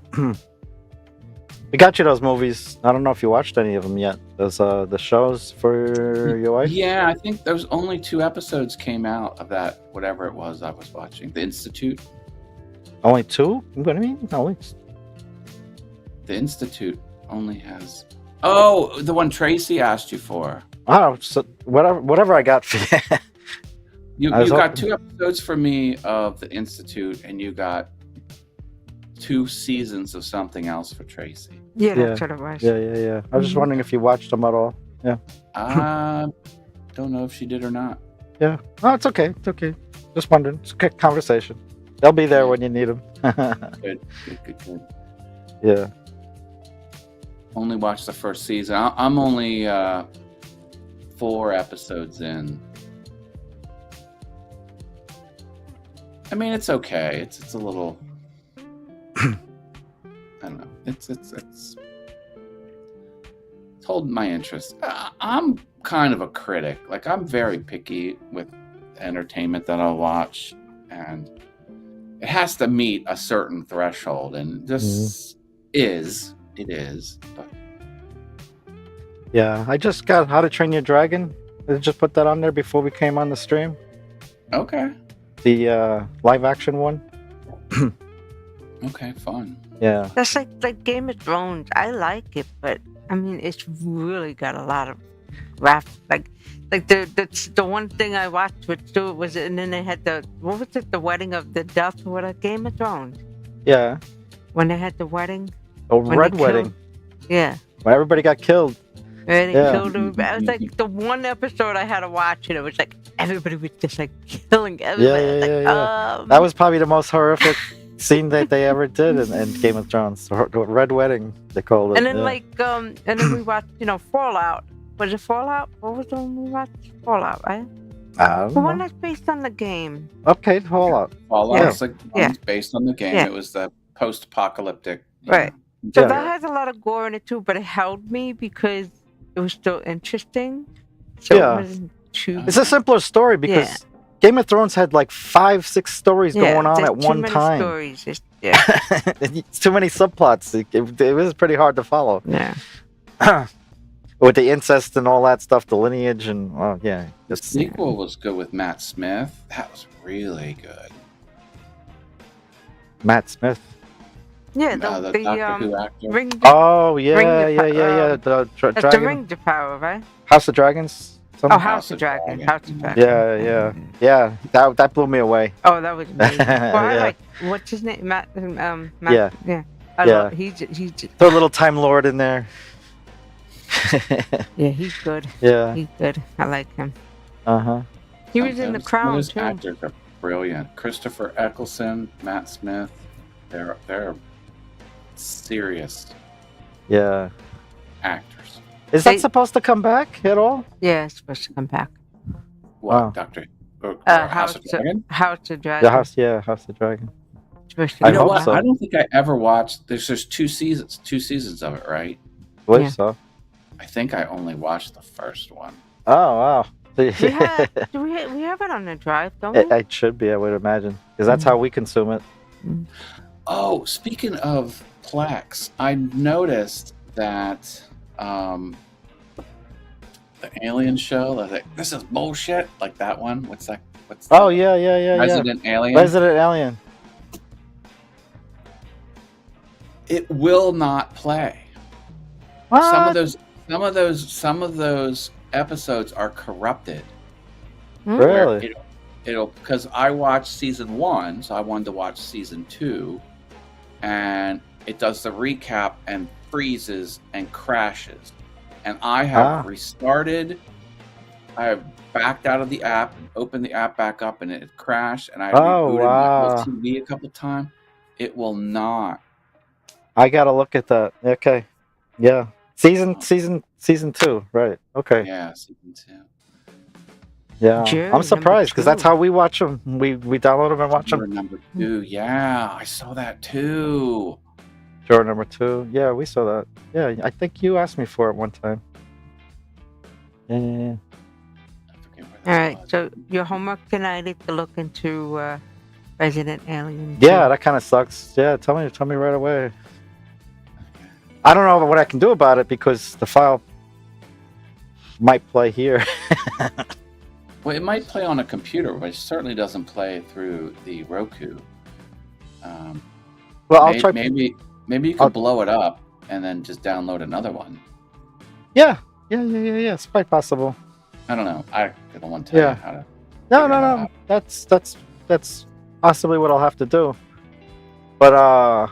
Speaker 1: We got you those movies. I don't know if you watched any of them yet. Those the shows for your wife.
Speaker 3: Yeah, I think there's only 2 episodes came out of that, whatever it was I was watching. The Institute.
Speaker 1: Only 2? What do you mean? No,
Speaker 3: The Institute only has. Oh, the one Tracy asked you for.
Speaker 1: Oh, so whatever I got for you.
Speaker 3: You got 2 episodes for me of the Institute, and you got 2 seasons of something else for Tracy.
Speaker 2: Yeah, that's what it was.
Speaker 1: Yeah. I was just wondering if you watched them at all. Yeah.
Speaker 3: I don't know if she did or not.
Speaker 1: Yeah. No, it's okay. It's okay. Just wondering. It's a quick conversation. They'll be there when you need them.
Speaker 3: Good.
Speaker 1: Yeah.
Speaker 3: Only watched the first season. I'm only 4 episodes in. I mean, it's okay. It's a little. I don't know. It's holding my interest. I'm kind of a critic. Like, I'm very picky with entertainment that I'll watch, and it has to meet a certain threshold. And this is. But
Speaker 1: yeah, I just got How to Train Your Dragon. I just put that on there before we came on the stream.
Speaker 3: Okay.
Speaker 1: The live action one.
Speaker 3: Okay, fun.
Speaker 1: Yeah.
Speaker 2: That's like Game of Thrones. I like it, but I mean, it's really got a lot of like the one thing I watched with Stuart was, and then they had the wedding of the death or what, Game of Thrones.
Speaker 1: Yeah.
Speaker 2: When they had the wedding.
Speaker 1: Oh, Red Wedding.
Speaker 2: Yeah.
Speaker 1: When everybody got killed.
Speaker 2: And they killed everybody. It was like the one episode I had to watch, and it was like everybody was just like killing everybody.
Speaker 1: Yeah. That was probably the most horrific scene that they ever did in Game of Thrones. The Red Wedding, they called it.
Speaker 2: And then and then we watched, Fallout. Was it Fallout? What was the one we watched? Fallout, right?
Speaker 1: I don't
Speaker 2: The
Speaker 1: know.
Speaker 2: one that's based on the game.
Speaker 1: Okay, Fallout.
Speaker 3: Fallout's based on the game.
Speaker 2: Yeah.
Speaker 3: It was the post-apocalyptic.
Speaker 2: Right. So that has a lot of gore in it too, but it held me because it was still interesting. So it wasn't too.
Speaker 1: It's a simpler story because Game of Thrones had like 5-6 stories going on at one time.
Speaker 2: Stories.
Speaker 1: It's too many subplots. It was pretty hard to follow.
Speaker 2: Yeah.
Speaker 1: With the incest and all that stuff, the lineage and
Speaker 3: The sequel was good with Matt Smith. That was really good.
Speaker 1: Matt Smith.
Speaker 2: Yeah,
Speaker 3: the
Speaker 2: the
Speaker 3: Doctor Who actor.
Speaker 2: ring.
Speaker 1: Oh yeah,
Speaker 2: Ring
Speaker 1: yeah,
Speaker 2: the
Speaker 1: yeah, yeah.
Speaker 2: power.
Speaker 1: The
Speaker 2: That's the
Speaker 1: dragon,
Speaker 2: ring the power, right?
Speaker 1: House of Dragons.
Speaker 2: Oh,
Speaker 1: Something?
Speaker 2: House of Dragon. House of Dragon.
Speaker 1: Yeah. That blew me away.
Speaker 2: Oh, that was amazing. Well, I
Speaker 1: Yeah.
Speaker 2: like what's his name? Matt.
Speaker 1: Yeah.
Speaker 2: Yeah. I
Speaker 1: Yeah.
Speaker 2: love. He's
Speaker 1: Throw a little Time Lord in there.
Speaker 2: yeah. He's good.
Speaker 1: Yeah.
Speaker 2: He's good. I like him.
Speaker 1: Uh-huh.
Speaker 2: He was in The Crown
Speaker 3: Those
Speaker 2: too.
Speaker 3: actors are brilliant. Christopher Eccleston, Matt Smith. They're serious
Speaker 1: Yeah.
Speaker 3: actors.
Speaker 1: Is that supposed to come back at all?
Speaker 2: Yeah, it's supposed to come back.
Speaker 3: What,
Speaker 1: Wow.
Speaker 3: Doctor? Or
Speaker 2: House
Speaker 3: House of Dragon?
Speaker 2: House of Dragon.
Speaker 1: The House of Dragon.
Speaker 2: Supposed to
Speaker 1: I
Speaker 3: You know
Speaker 1: hope
Speaker 3: what?
Speaker 1: so.
Speaker 3: I don't think I ever watched. There's just two seasons of it, right?
Speaker 1: I believe
Speaker 2: Yeah.
Speaker 1: so.
Speaker 3: I think I only watched the first one.
Speaker 1: Oh wow.
Speaker 2: We have it on the drive, don't we?
Speaker 1: It should be, I would imagine, because that's how we consume it.
Speaker 3: Oh, speaking of Plex, I noticed that the Alien show. I was like, this is bullshit. Like that one. What's that?
Speaker 1: Oh yeah.
Speaker 3: Resident Alien.
Speaker 1: Resident Alien.
Speaker 3: It will not play.
Speaker 1: What?
Speaker 3: Some of those episodes are corrupted.
Speaker 1: Really?
Speaker 3: It'll because I watched season 1, so I wanted to watch season 2, and it does the recap and freezes and crashes. And I have restarted. I have backed out of the app, opened the app back up, and it crashed. And I rebooted my TV a couple times. It will not.
Speaker 1: I gotta look at that. Okay. Yeah. Season 2, right? Okay.
Speaker 3: Yeah, season 2.
Speaker 1: Yeah.
Speaker 2: June,
Speaker 1: I'm surprised because that's
Speaker 2: number
Speaker 1: how we watch them. We download them and watch them.
Speaker 3: Number 2. Yeah, I saw that too.
Speaker 1: Juror number 2. Yeah, we saw that. Yeah, I think you asked me for it one time. Yeah.
Speaker 3: I forget where
Speaker 2: All
Speaker 3: that
Speaker 2: right.
Speaker 3: was.
Speaker 2: So your homework tonight is to look into Resident Alien.
Speaker 1: Yeah, that kind of sucks. Yeah, tell me right away. I don't know what I can do about it because the file might play here.
Speaker 3: Well, it might play on a computer, but it certainly doesn't play through the Roku.
Speaker 1: Well, I'll try.
Speaker 3: Maybe you can blow it up and then just download another one.
Speaker 1: Yeah. It's quite possible.
Speaker 3: I don't know. I don't want to tell you how to.
Speaker 1: No. That's possibly what I'll have to do. But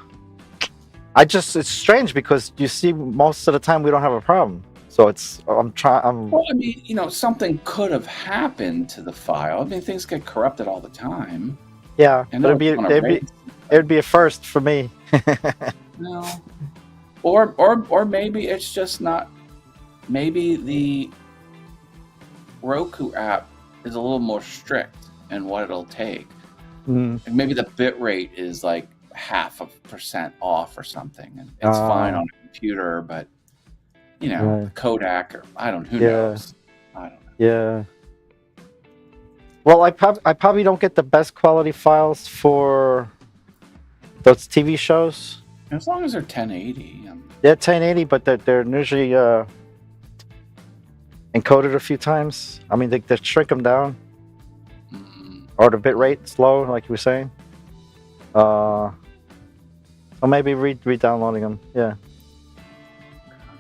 Speaker 1: it's strange because you see most of the time we don't have a problem. So
Speaker 3: Well, I mean, something could have happened to the file. I mean, things get corrupted all the time.
Speaker 1: Yeah,
Speaker 3: And
Speaker 1: but it'd be a first for me.
Speaker 3: No. Or maybe it's just not. Maybe the Roku app is a little more strict in what it'll take.
Speaker 1: Mm.
Speaker 3: And maybe the bit rate is like 0.5% off or something, and it's fine on a computer, but
Speaker 1: Right.
Speaker 3: Kodak or who knows? I don't know.
Speaker 1: Yeah. Well, I probably don't get the best quality files for those TV shows.
Speaker 3: As long as they're 1080.
Speaker 1: Yeah, 1080, but they're usually encoded a few times. I mean, they shrink them down, or the bit rate slow, like you were saying. So maybe re-downloading them. Yeah.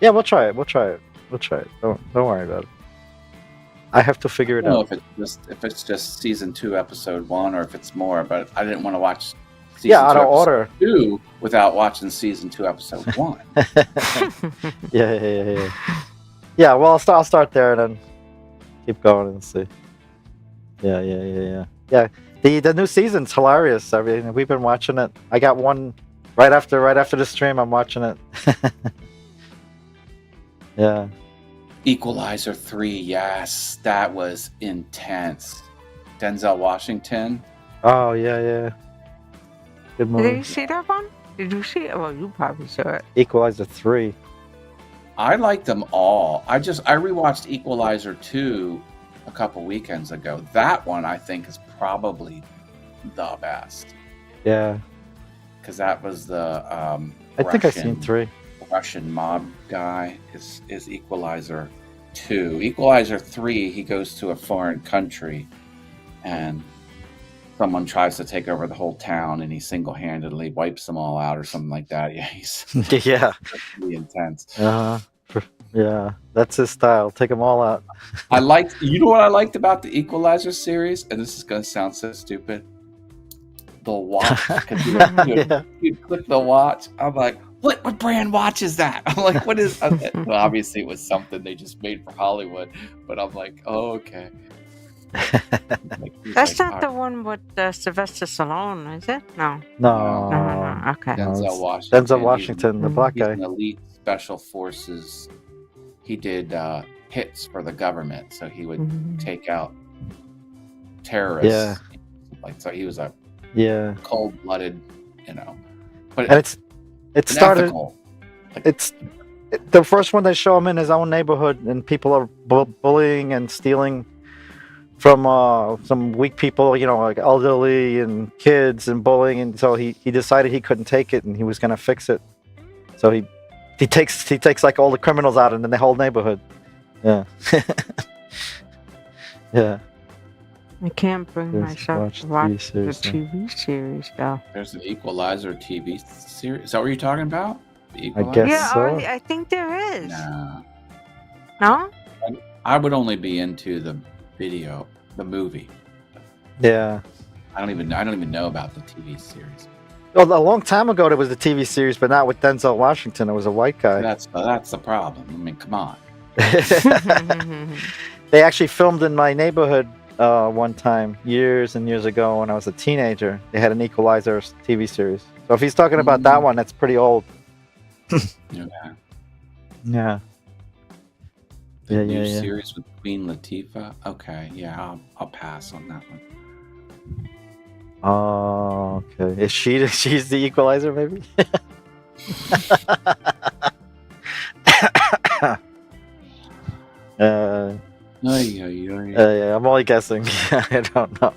Speaker 1: Yeah, we'll try it. Don't worry about it. I have to figure it
Speaker 3: I don't
Speaker 1: out.
Speaker 3: know if it's just season 2, episode 1, or if it's more. But I didn't want to watch season
Speaker 1: Out
Speaker 3: 2,
Speaker 1: of order.
Speaker 3: 2 without watching season 2, episode 1.
Speaker 1: Yeah. Yeah, well, I'll start there and then keep going and see. Yeah. Yeah, the new season's hilarious. I mean, we've been watching it. I got one right after the stream. I'm watching it. Yeah.
Speaker 3: Equalizer 3, yes, that was intense. Denzel Washington.
Speaker 1: Oh yeah. Good movie.
Speaker 2: Did you see that one? Did you see it? Well, you probably saw it.
Speaker 1: Equalizer 3.
Speaker 3: I like them all. I rewatched Equalizer 2 a couple weekends ago. That one I think is probably the best.
Speaker 1: Yeah.
Speaker 3: Because that was the
Speaker 1: I think I've seen 3.
Speaker 3: Russian mob guy is Equalizer 2. Equalizer 3, he goes to a foreign country and someone tries to take over the whole town and he single-handedly wipes them all out or something like that. Yeah, he's
Speaker 1: Yeah.
Speaker 3: pretty intense.
Speaker 1: Yeah, that's his style. Take them all out.
Speaker 3: You know what I liked about the Equalizer series, and this is gonna sound so stupid. The watch, because you'd click the watch. I'm like, what brand watch is that? I'm like, what is? Well, obviously it was something they just made for Hollywood, but I'm like, oh, okay.
Speaker 2: That's not the one with Sylvester Stallone, is it? No.
Speaker 1: No.
Speaker 2: Okay.
Speaker 3: Denzel Washington.
Speaker 1: Denzel Washington, the black
Speaker 3: He's
Speaker 1: guy.
Speaker 3: an elite special forces. He did hits for the government, so he would take out terrorists.
Speaker 1: Yeah.
Speaker 3: Like, so he was a cold-blooded, But
Speaker 1: and it started.
Speaker 3: Ethical.
Speaker 1: The first one they show him in his own neighborhood, and people are bullying and stealing from some weak people, like elderly and kids, and bullying. And so he decided he couldn't take it, and he was going to fix it. So he takes like all the criminals out, and then the whole neighborhood. Yeah. Yeah.
Speaker 2: I can't bring myself to watch the TV series, though.
Speaker 3: There's an Equalizer TV series. Is that what you're talking about? The
Speaker 1: I guess so.
Speaker 2: I think there is.
Speaker 3: Nah.
Speaker 2: No?
Speaker 3: I would only be into the movie.
Speaker 1: Yeah.
Speaker 3: I don't even know about the TV series.
Speaker 1: Well, a long time ago there was a TV series, but not with Denzel Washington. It was a white guy.
Speaker 3: That's the problem. I mean, come on.
Speaker 1: They actually filmed in my neighborhood one time, years and years ago, when I was a teenager. They had an Equalizer TV series. So if he's talking about that one, that's pretty old.
Speaker 3: Yeah.
Speaker 1: Yeah.
Speaker 3: The new series with Queen Latifah. Okay, yeah, I'll pass on that one.
Speaker 1: Oh, okay. Is she's the Equalizer, maybe? Yeah, I'm only guessing. I don't know.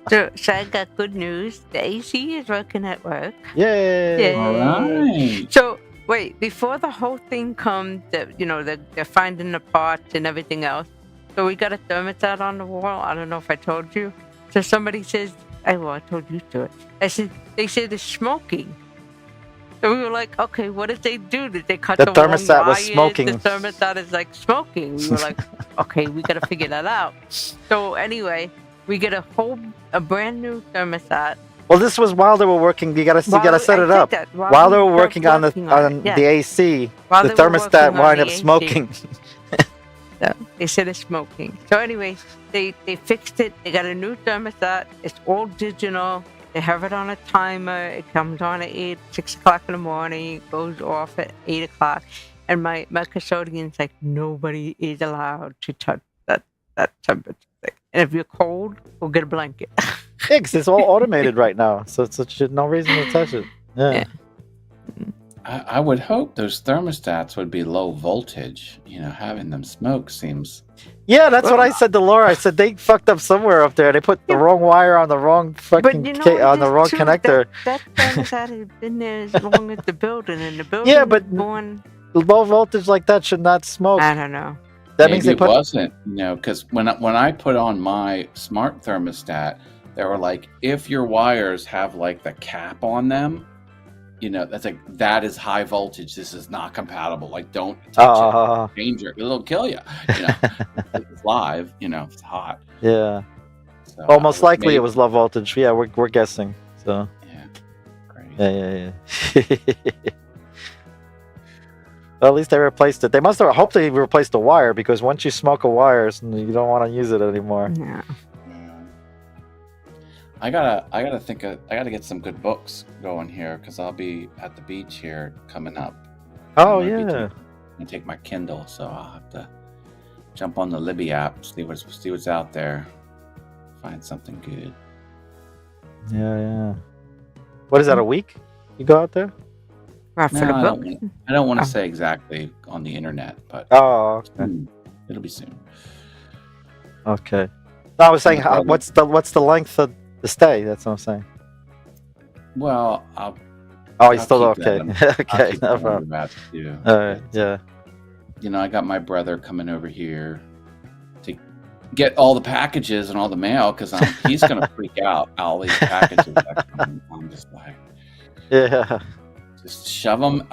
Speaker 2: So I got good news. The AC is working at work.
Speaker 1: Yay!
Speaker 3: All right.
Speaker 2: So wait, before the whole thing comes, they're finding the parts and everything else. So we got a thermostat on the wall. I don't know if I told you. So somebody says, I told you to it. They said it's smoking. So we were like, okay, what did they do? Did they cut
Speaker 1: the
Speaker 2: wrong
Speaker 1: thermostat was
Speaker 2: wires?
Speaker 1: smoking?
Speaker 2: The thermostat is like smoking. We were like, okay, we got to figure that out. So anyway, we get a brand new thermostat.
Speaker 1: Well, this was while they were working. You gotta set it up. While they were working on the AC, the thermostat wound up smoking.
Speaker 2: So they said it's smoking. So anyway, they fixed it. They got a new thermostat. It's all digital. They have it on a timer. It comes on at 6 o'clock in the morning. It goes off at 8 o'clock. And my custodian's like, nobody is allowed to touch that temperature thing. And if you're cold, we'll get a blanket.
Speaker 1: Yeah, 'cause it's all automated right now, so it's no reason to touch it. Yeah.
Speaker 3: I would hope those thermostats would be low voltage. Having them smoke seems.
Speaker 1: Yeah, that's what I said to Laura. I said they fucked up somewhere up there. They put the wrong wire on the wrong fucking on the wrong connector.
Speaker 2: That thermostat has been there as long as the building, and the building.
Speaker 1: Yeah, but low voltage like that should not smoke.
Speaker 2: I don't know.
Speaker 1: That means
Speaker 3: it wasn't, because when I put on my smart thermostat, they were like, if your wires have like the cap on them, that's like, that is high voltage. This is not compatible. Like, don't touch it. Danger. It'll kill you. It's live. It's hot.
Speaker 1: Yeah.
Speaker 3: So
Speaker 1: well, most likely it was low voltage. Yeah, we're guessing. So.
Speaker 3: Yeah. Great.
Speaker 1: Yeah. Well, at least they replaced it. They must have hopefully replaced the wire, because once you smoke a wire, you don't want to use it anymore.
Speaker 2: Yeah.
Speaker 3: I gotta get some good books going here, because I'll be at the beach here coming up.
Speaker 1: Oh yeah.
Speaker 3: And take my Kindle, so I'll have to jump on the Libby app, see what's out there, find something good.
Speaker 1: Yeah. What is that, a week? You go out there?
Speaker 2: For the book?
Speaker 3: I don't want to say exactly on the internet, but
Speaker 1: okay.
Speaker 3: It'll be soon.
Speaker 1: Okay. No, I was saying, what's the length of the stay? That's what I'm saying.
Speaker 3: Well,
Speaker 1: you're still okay. Okay, no problem. All right, yeah.
Speaker 3: I got my brother coming over here to get all the packages and all the mail because he's gonna freak out. All these packages that come. I'm just like,
Speaker 1: Yeah.
Speaker 3: just shove them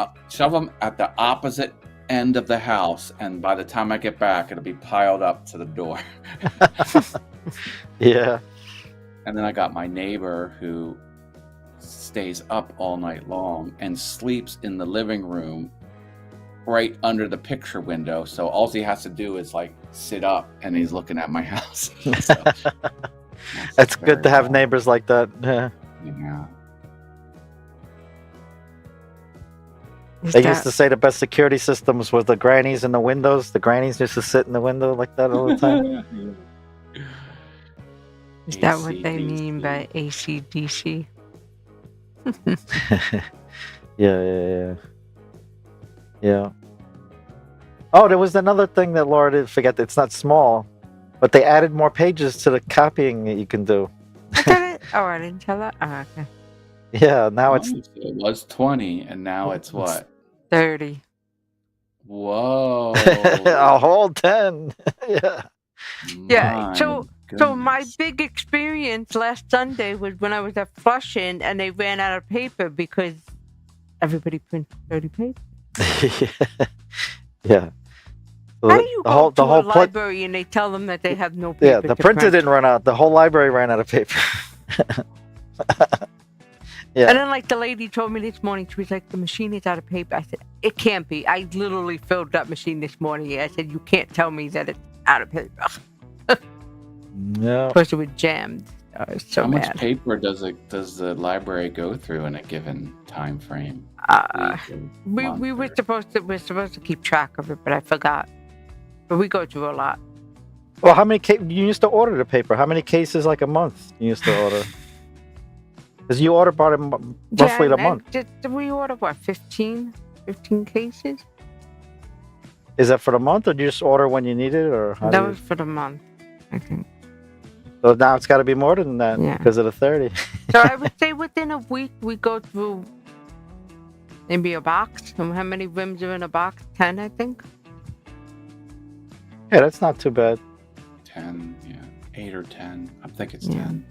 Speaker 3: at the opposite end of the house, and by the time I get back, it'll be piled up to the door.
Speaker 1: Yeah.
Speaker 3: And then I got my neighbor who stays up all night long and sleeps in the living room right under the picture window. So all he has to do is like sit up and he's looking at my house. So,
Speaker 1: It's good
Speaker 3: very
Speaker 1: to have
Speaker 3: cool.
Speaker 1: neighbors like that. Yeah.
Speaker 3: Yeah.
Speaker 2: Is
Speaker 1: They
Speaker 2: that,
Speaker 1: used to say the best security systems was the grannies in the windows. The grannies used to sit in the window like that all the time.
Speaker 2: is that what they
Speaker 3: AC/DC.
Speaker 2: mean by ACDC?
Speaker 1: Yeah. Oh, there was another thing that Laura did forget. It's not small, but they added more pages to the copying that you can do.
Speaker 2: I got it. Oh, I didn't tell her. Oh, okay.
Speaker 1: Yeah, now it's
Speaker 3: So it was 20 and now it's what?
Speaker 2: 30.
Speaker 3: Whoa.
Speaker 1: a whole 10. Yeah.
Speaker 2: Yeah, so my
Speaker 3: goodness.
Speaker 2: big experience last Sunday was when I was at Flushing and they ran out of paper because everybody printed 30 pages.
Speaker 1: Yeah. So
Speaker 2: How do you go to
Speaker 1: the
Speaker 2: a
Speaker 1: whole
Speaker 2: library and they tell them that they have no paper?
Speaker 1: yeah, the
Speaker 2: to
Speaker 1: printer
Speaker 2: print?
Speaker 1: didn't run out. The whole library ran out of paper. Yeah.
Speaker 2: And then, like, the lady told me this morning, she was like, the machine is out of paper. I said, it can't be. I literally filled that machine this morning. I said, you can't tell me that it's out of paper.
Speaker 1: Yeah.
Speaker 2: Because it was jammed. I was so
Speaker 3: How much
Speaker 2: mad.
Speaker 3: paper does the library go through in a given time frame?
Speaker 2: We were supposed to keep track of it, but I forgot. But we go through a lot.
Speaker 1: Well, how many you used to order the paper? How many cases like a month you used to order? Because you order about roughly a month.
Speaker 2: Did we order what, 15 cases?
Speaker 1: Is that for the month, or do you just order when you need it, or how
Speaker 2: That
Speaker 1: do
Speaker 2: was for the month, I think.
Speaker 1: So now it's got to be more than that
Speaker 2: Yeah.
Speaker 1: because of the 30.
Speaker 2: So I would say within a week we go through maybe a box. And how many rims are in a box? 10, I think.
Speaker 1: Yeah, that's not too bad.
Speaker 3: 10, yeah. 8 or 10. I think it's
Speaker 2: Yeah.
Speaker 3: 10.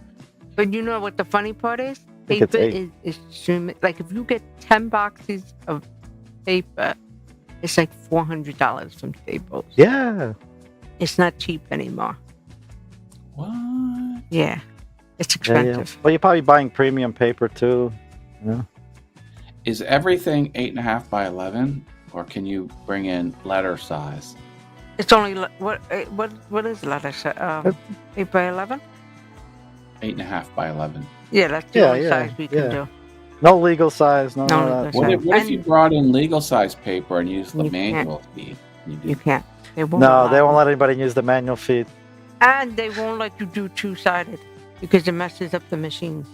Speaker 2: But you know what the funny part is?
Speaker 1: think it's
Speaker 2: Paper
Speaker 1: 8.
Speaker 2: is extremely, like, if you get 10 boxes of paper, it's like $400 from Staples.
Speaker 1: Yeah.
Speaker 2: It's not cheap anymore.
Speaker 3: What?
Speaker 2: Yeah. It's
Speaker 1: Yeah, yeah.
Speaker 2: expensive.
Speaker 1: Well, you're probably buying premium paper too. You know?
Speaker 3: Is everything 8.5 by 11? Or can you bring in letter size?
Speaker 2: It's only, what is letter size? 8 by 11?
Speaker 3: 8.5 by 11.
Speaker 2: Yeah, that's the
Speaker 1: Yeah,
Speaker 2: only
Speaker 1: yeah,
Speaker 2: size we can
Speaker 1: yeah.
Speaker 2: do.
Speaker 1: No legal size. No,
Speaker 2: No
Speaker 1: none of
Speaker 2: legal
Speaker 1: that.
Speaker 3: What
Speaker 2: size.
Speaker 3: if, what if you
Speaker 2: And-
Speaker 3: brought in legal size paper and used the
Speaker 2: You can't.
Speaker 3: manual feed?
Speaker 2: You can't. They won't
Speaker 1: No,
Speaker 2: allow
Speaker 1: they won't
Speaker 2: it.
Speaker 1: let anybody use the manual feed.
Speaker 2: And they won't let you do two-sided because it messes up the machines.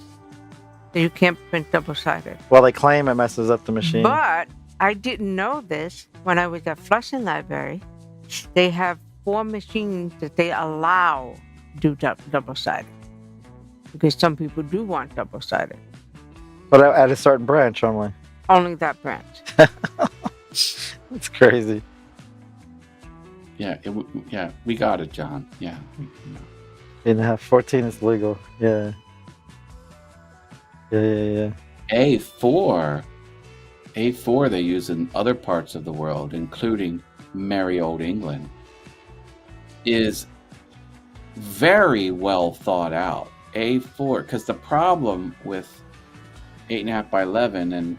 Speaker 2: So you can't print double-sided.
Speaker 1: Well, they claim it messes up the machine.
Speaker 2: But I didn't know this when I was at Flushing Library. They have 4 machines that they allow do double-sided because some people do want double-sided.
Speaker 1: But at a certain branch only.
Speaker 2: Only that branch.
Speaker 1: It's crazy.
Speaker 3: Yeah, yeah, we got it, John. Yeah.
Speaker 1: 14 is legal. Yeah. Yeah.
Speaker 3: A4 they use in other parts of the world, including merry old England, is very well thought out. A4, because the problem with 8.5 by 11 and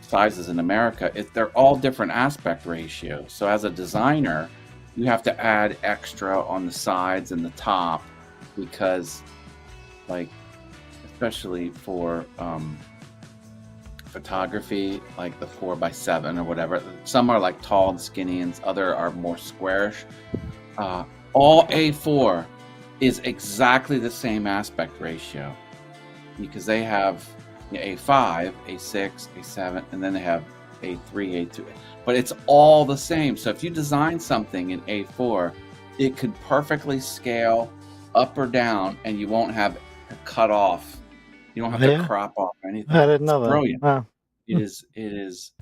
Speaker 3: sizes in America is they're all different aspect ratios. So as a designer, you have to add extra on the sides and the top because, like, especially for photography, like the 4x7 or whatever. Some are like tall and skinny, and other are more squarish. All A4 is exactly the same aspect ratio because they have A5, A6, A7, and then they have A3, A2. But it's all the same. So if you design something in A4, it could perfectly scale up or down, and you won't have a cut off. You don't have to crop off anything.
Speaker 1: I didn't know
Speaker 3: It's
Speaker 1: that.
Speaker 3: brilliant.
Speaker 1: Wow.
Speaker 3: It is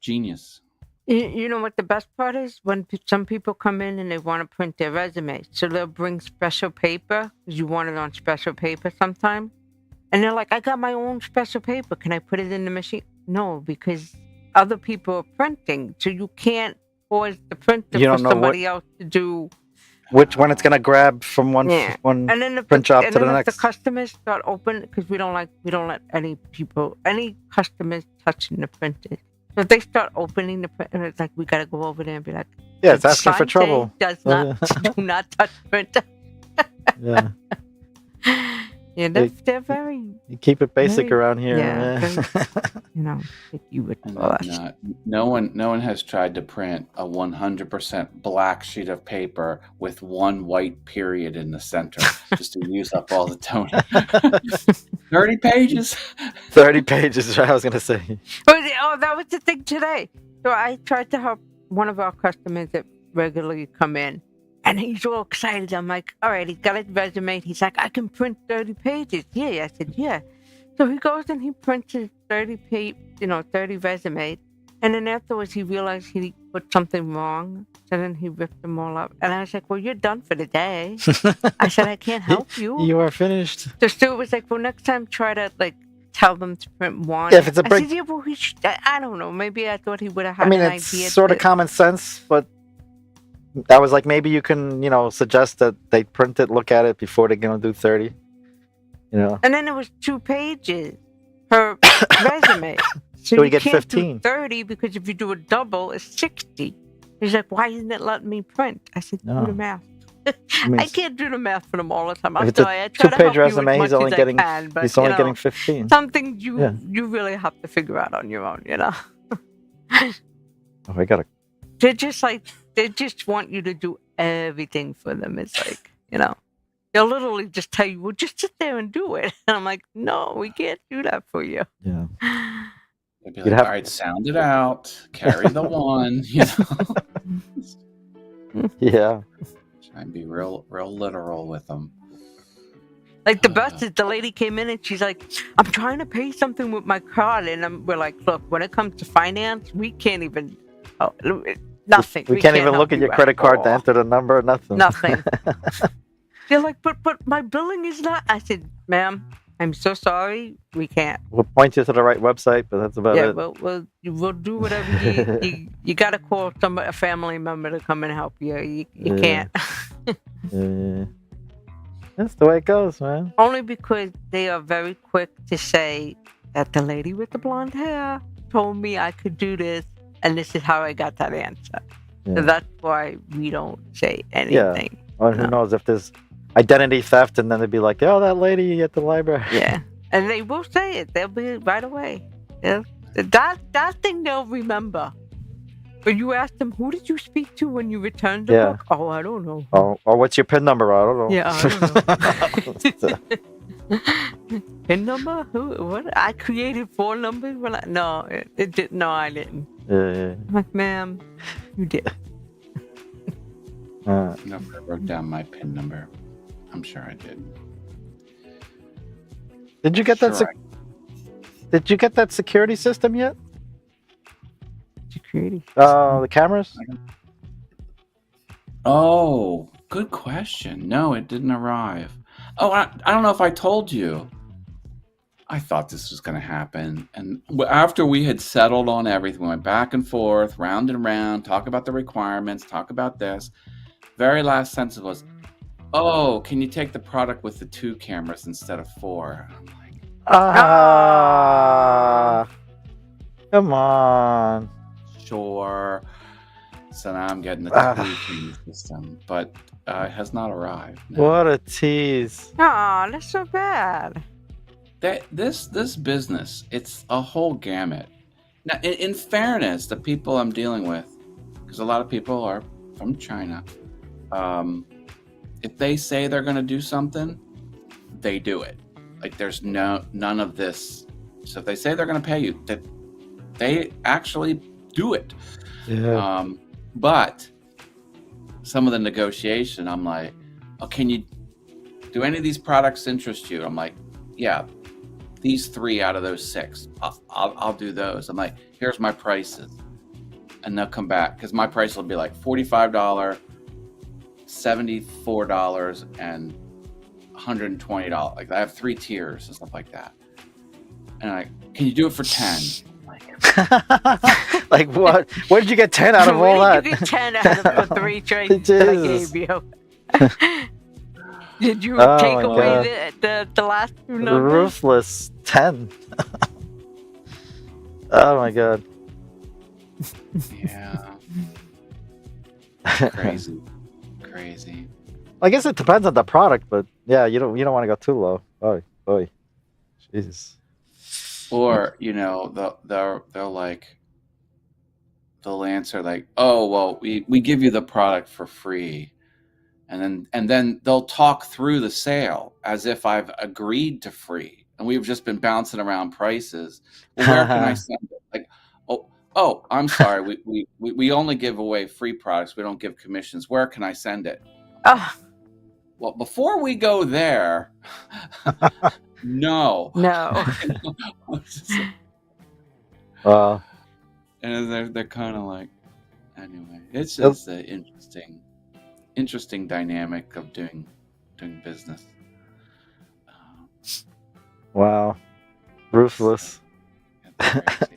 Speaker 3: genius.
Speaker 2: You know what the best part is? When some people come in and they want to print their resume. So they'll bring special paper because you want it on special paper sometime. And they're like, I got my own special paper. Can I put it in the machine? No, because other people are printing. So you can't pause the printer
Speaker 1: You
Speaker 2: for
Speaker 1: don't know
Speaker 2: somebody else to do.
Speaker 1: which one it's gonna grab from one
Speaker 2: Yeah.
Speaker 1: one
Speaker 2: And then if
Speaker 1: print job
Speaker 2: and
Speaker 1: to
Speaker 2: then
Speaker 1: the
Speaker 2: if the
Speaker 1: next.
Speaker 2: customers start open, because we don't let any customers touching the printers. So if they start opening the printer, it's like we gotta go over there and be like,
Speaker 1: Yeah, it's
Speaker 2: "The
Speaker 1: asking for
Speaker 2: sign
Speaker 1: trouble.
Speaker 2: says Does not do not touch printer."
Speaker 1: Yeah,
Speaker 2: Yeah, they're very,
Speaker 1: you keep it basic
Speaker 2: very,
Speaker 1: around here.
Speaker 2: yeah,
Speaker 1: Yeah.
Speaker 2: picky with
Speaker 3: And
Speaker 2: us.
Speaker 3: then, no one has tried to print a 100% black sheet of paper with one white period in the center just to use up all the toner. 30 pages.
Speaker 1: 30 pages. I was gonna say.
Speaker 2: Oh, that was the thing today. So I tried to help one of our customers that regularly come in, and he's all excited. I'm like, all right, he's got his resume. He's like, I can print 30 pages. Yeah, I said, yeah. So he goes and he prints his 30 resumes. And then afterwards, he realized he put something wrong. So then he ripped them all up. And I was like, well, you're done for the day. I said, I can't help you.
Speaker 1: You are finished.
Speaker 2: So Stuart was like, well, next time try to tell them to print one.
Speaker 1: Yeah, if it's a
Speaker 2: I
Speaker 1: break-
Speaker 2: said, yeah, well, I don't know. Maybe I thought he would have had
Speaker 1: I mean,
Speaker 2: an
Speaker 1: it's
Speaker 2: idea.
Speaker 1: sort of common sense, but I was like, maybe you can, suggest that they print it, look at it before they're gonna do 30.
Speaker 2: And then it was 2 pages per resume. So
Speaker 1: we
Speaker 2: you
Speaker 1: get
Speaker 2: can't
Speaker 1: 15.
Speaker 2: do 30 because if you do a double, it's 60. He's like, why isn't it letting me print? I said,
Speaker 1: No.
Speaker 2: do the math.
Speaker 1: I mean,
Speaker 2: I can't do the math for them all the time.
Speaker 1: if
Speaker 2: I'm
Speaker 1: it's a
Speaker 2: sorry. I try to
Speaker 1: 2-page
Speaker 2: help you
Speaker 1: resume,
Speaker 2: as
Speaker 1: he's
Speaker 2: much
Speaker 1: only
Speaker 2: as
Speaker 1: getting
Speaker 2: I can, but
Speaker 1: he's only getting 15.
Speaker 2: some things you
Speaker 1: Yeah.
Speaker 2: you really have to figure out on your own.
Speaker 1: Oh, I gotta.
Speaker 2: They just want you to do everything for them. It's like, they'll literally just tell you, well, just sit there and do it. And I'm like, no, we can't do that for you.
Speaker 1: Yeah.
Speaker 3: They'd be
Speaker 1: You'd
Speaker 3: like,
Speaker 1: have-
Speaker 3: all right, sound it out, carry the one,
Speaker 1: Yeah.
Speaker 3: Try and be real literal with them.
Speaker 2: Like the best is the lady came in and she's like, I'm trying to pay something with my card. And we're like, look, when it comes to finance, we can't even, nothing.
Speaker 1: We can't even
Speaker 2: help
Speaker 1: look at
Speaker 2: you
Speaker 1: your credit card to
Speaker 2: all.
Speaker 1: enter the number. Nothing.
Speaker 2: Nothing. They're like, but my billing is not. I said, ma'am, I'm so sorry. We can't.
Speaker 1: We'll point you to the right website, but that's about
Speaker 2: Yeah,
Speaker 1: it.
Speaker 2: we'll do whatever you got to call a family member to come and help you. You
Speaker 1: Yeah.
Speaker 2: can't.
Speaker 1: Yeah. That's the way it goes, man.
Speaker 2: Only because they are very quick to say that the lady with the blonde hair told me I could do this, and this is how I got that answer.
Speaker 1: Yeah.
Speaker 2: So that's why we don't say anything.
Speaker 1: Or who knows if there's identity theft, and then they'd be like, "Oh, that lady at the library."
Speaker 2: Yeah, and they will say it. They'll be right away. That thing they'll remember. But you ask them, who did you speak to when you returned the
Speaker 1: Yeah.
Speaker 2: book? Oh, I don't know.
Speaker 1: Or what's your PIN number? I don't know.
Speaker 2: Yeah, I don't know. PIN number? Who? What? I created 4 numbers. No, it didn't. No, I didn't.
Speaker 1: Yeah.
Speaker 2: I'm like, ma'am, you did.
Speaker 3: I never wrote down my PIN number. I'm sure I did.
Speaker 1: Did you get that?
Speaker 3: Sure
Speaker 1: Did you get that security system yet?
Speaker 2: Security.
Speaker 1: The cameras.
Speaker 3: Oh, good question. No, it didn't arrive. Oh, I don't know if I told you. I thought this was going to happen. And after we had settled on everything, we went back and forth, round and round, talk about the requirements, talk about this. Very last sentence was, oh, can you take the product with the 2 cameras instead of 4? I'm like,
Speaker 1: Come on.
Speaker 3: sure. So now I'm getting the 2 camera system, but it has not arrived. No.
Speaker 1: What a tease.
Speaker 2: Oh, that's so bad.
Speaker 3: This business, it's a whole gamut. Now, in fairness, the people I'm dealing with, because a lot of people are from China, if they say they're going to do something, they do it. Like there's none of this. So if they say they're going to pay you, that they actually do it.
Speaker 1: Yeah.
Speaker 3: But some of the negotiation, I'm like, oh, can you do any of these products interest you? I'm like, yeah, these 3 out of those 6, I'll do those. I'm like, here's my prices. and they'll come back because my price will be like $45, $74, and $120. Like I have 3 tiers and stuff like that. And I'm like, can you do it for 10?
Speaker 1: Like what? Where did you get 10 out of all
Speaker 2: Where
Speaker 1: that?
Speaker 2: did you get 10 out of the 3 choices that I
Speaker 1: Jesus.
Speaker 2: gave you? Did you
Speaker 1: Oh
Speaker 2: take
Speaker 1: my
Speaker 2: away the last 2 numbers?
Speaker 1: Ruthless 10. Oh my god.
Speaker 3: Yeah. Crazy.
Speaker 1: I guess it depends on the product, but yeah, you don't want to go too low. Oy. Jesus.
Speaker 3: Or they'll like they'll answer like, oh well, we give you the product for free, and then they'll talk through the sale as if I've agreed to free, and we've just been bouncing around prices. Well, where can I send it? Like, oh, I'm sorry, we only give away free products. We don't give commissions. Where can I send it?
Speaker 2: Oh,
Speaker 3: Well, before we go there, no. And they're kind of like, anyway, it's just an interesting dynamic of doing business.
Speaker 1: Wow, ruthless.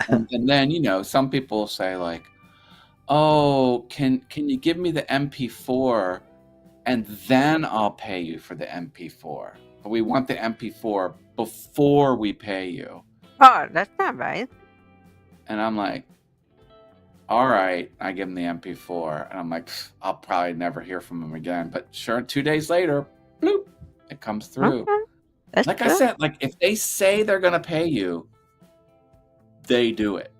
Speaker 3: and then some people say like, oh, can you give me the MP4 and then I'll pay you for the MP4, but we want the MP4 before we pay you.
Speaker 2: Oh, that's not right.
Speaker 3: And I'm like, all right, I give him the MP4, and I'm like, I'll probably never hear from him again. But sure, 2 days later, bloop, it comes through.
Speaker 2: Okay. That's
Speaker 3: Like
Speaker 2: good.
Speaker 3: I said, like if they say they're gonna pay you, they do it.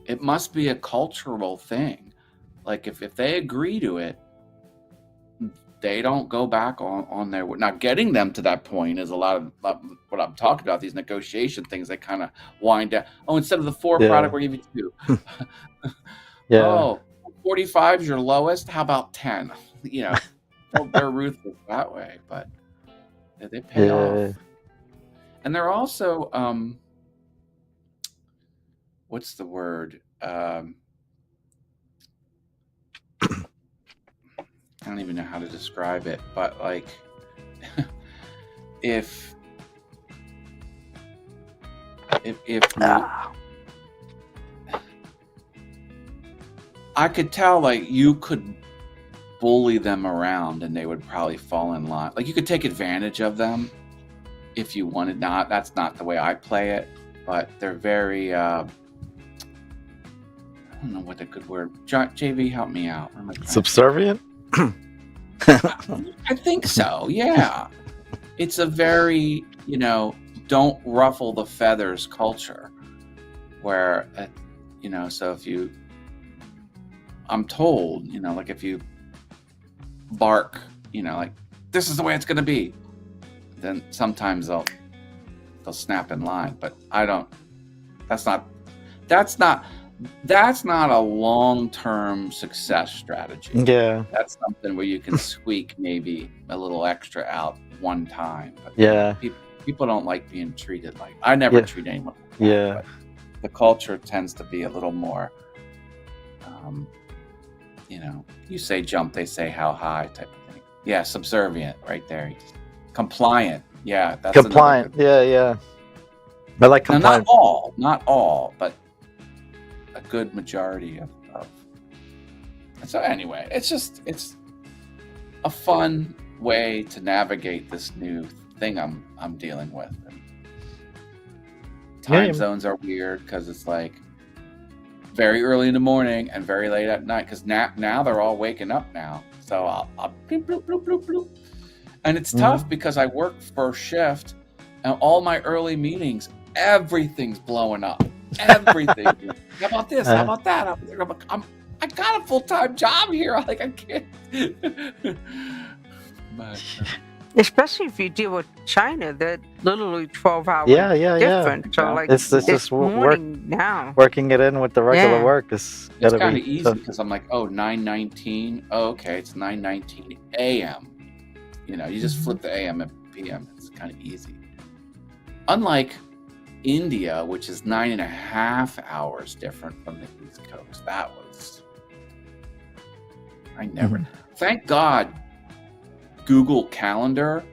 Speaker 3: It must be a cultural thing. Like if they agree to it, they don't go back on their word. Now, getting them to that point is a lot of what I'm talking about. These negotiation things, they kind of wind down. Oh, instead of the 4 product, we're giving you 2.
Speaker 1: Yeah.
Speaker 3: Oh, 45 is your lowest. How about 10? They're ruthless that way, but they pay off. And they're also, what's the word? I don't even know how to describe it, but like, if I could tell, like, you could bully them around and they would probably fall in line. Like, you could take advantage of them if you wanted. Not that's not the way I play it, but they're very I don't know what a good word. JV, help me out.
Speaker 1: Subservient?
Speaker 3: I think so, yeah. It's a very, don't ruffle the feathers culture where, so if I'm told, like if you bark, like this is the way it's going to be, then sometimes they'll snap in line, but that's not a long-term success strategy.
Speaker 1: Yeah.
Speaker 3: That's something where you can squeak maybe a little extra out one time. But
Speaker 1: Yeah.
Speaker 3: People don't like being treated like, I never treat anyone like that,
Speaker 1: Yeah.
Speaker 3: but the culture tends to be a little more, you say jump, they say how high type of thing. Yeah, subservient right there. Compliant. Yeah. That's
Speaker 1: Compliant. Yeah. I like compliant.
Speaker 3: Now, not all, but a good majority of. So anyway, it's a fun way to navigate this new thing I'm dealing with. And time zones are weird because it's like very early in the morning and very late at night, because now they're all waking up now. So I'll bloop, bloop, bloop, bloop, bloop. And it's tough because I work first shift, and all my early meetings, everything's blowing up. Everything. How about this? How about that? I got a full-time job here. Like, I can't. But,
Speaker 2: especially if you deal with China, they're literally 12 hours different. So like,
Speaker 1: it's just
Speaker 2: morning now.
Speaker 1: Working it in with the regular work is
Speaker 3: it's kind of easy because I'm like, 9:19. Oh, okay, it's 9:19 a.m. You just flip the AM and PM. It's kind of easy. Unlike India, which is 9.5 hours different from the East Coast. That was, I never, thank God Google Calendar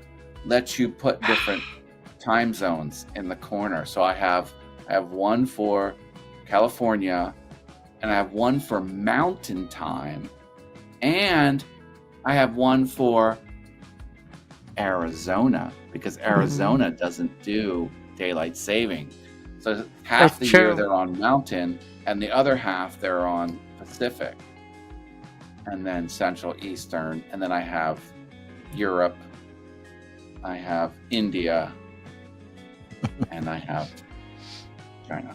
Speaker 3: lets you put different time zones in the corner. So I have one for California, and I have one for Mountain Time, and I have one for Arizona, because Arizona doesn't do daylight saving. So half the year they're on Mountain, and the other half they're on Pacific, and then Central, Eastern, and then I have Europe, I have India, and I have China.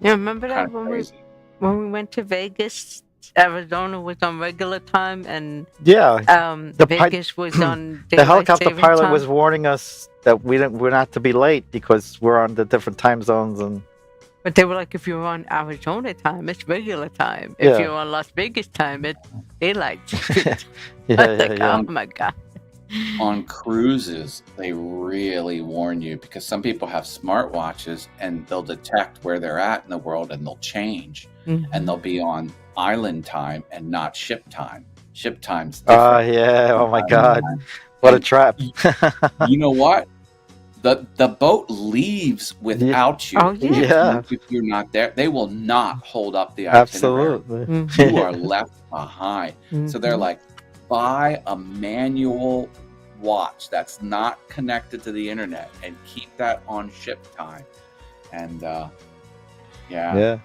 Speaker 2: Yeah, remember that
Speaker 3: Kinda crazy.
Speaker 2: when we went to Vegas, Arizona was on regular time, and
Speaker 1: Yeah,
Speaker 2: Vegas was on
Speaker 1: the
Speaker 2: daylight
Speaker 1: helicopter
Speaker 2: saving
Speaker 1: pilot
Speaker 2: time?
Speaker 1: was warning us that we're not to be late because we're on the different time zones, and
Speaker 2: But they were like, if you're on Arizona time, it's regular time.
Speaker 1: Yeah.
Speaker 2: If you're on Las Vegas time, it's daylight saving.
Speaker 1: yeah,
Speaker 2: I was like,
Speaker 1: yeah.
Speaker 2: oh my god.
Speaker 3: On cruises, they really warn you, because some people have smartwatches and they'll detect where they're at in the world, and they'll change, and they'll be on island time and not ship time. Ship time's different.
Speaker 1: Yeah. Oh my God, what a trap!
Speaker 3: You know what? The boat leaves without you.
Speaker 2: Oh, yeah.
Speaker 1: Yeah.
Speaker 3: If you're not there, they will not hold up the itinerary.
Speaker 1: Absolutely.
Speaker 3: You are left behind. So they're like, buy a manual watch that's not connected to the internet and keep that on ship time. And
Speaker 1: Yeah.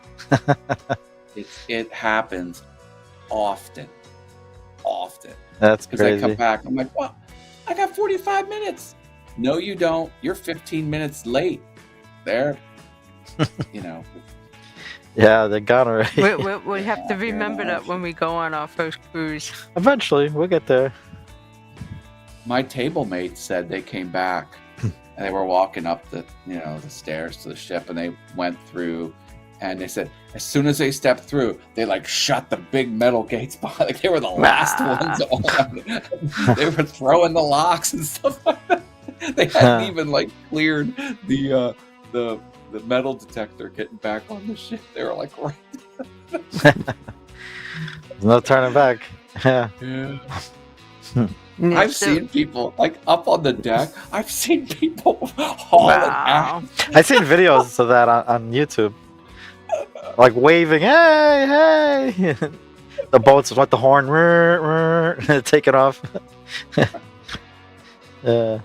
Speaker 3: it happens often.
Speaker 1: That's
Speaker 3: Because I
Speaker 1: crazy.
Speaker 3: come back, I'm like, well, I got 45 minutes. No, you don't. You're 15 minutes late. There, you know.
Speaker 1: Yeah, they're gone already.
Speaker 2: We have to remember that when we go on our first cruise.
Speaker 1: Eventually, we'll get there.
Speaker 3: My table mates said they came back and they were walking up the stairs to the ship, and they went through, and they said as soon as they stepped through, they like shut the big metal gates behind. Like they were the last ones on. They were throwing the locks and stuff like that. They hadn't even like cleared the metal detector getting back on the ship. They were like, right.
Speaker 1: There's no turning back. Yeah.
Speaker 3: I've seen people like up on the deck. I've seen people hauling out.
Speaker 1: I've seen videos of that on YouTube. Like waving, hey, hey. The boats with the horn, take it off. Yeah.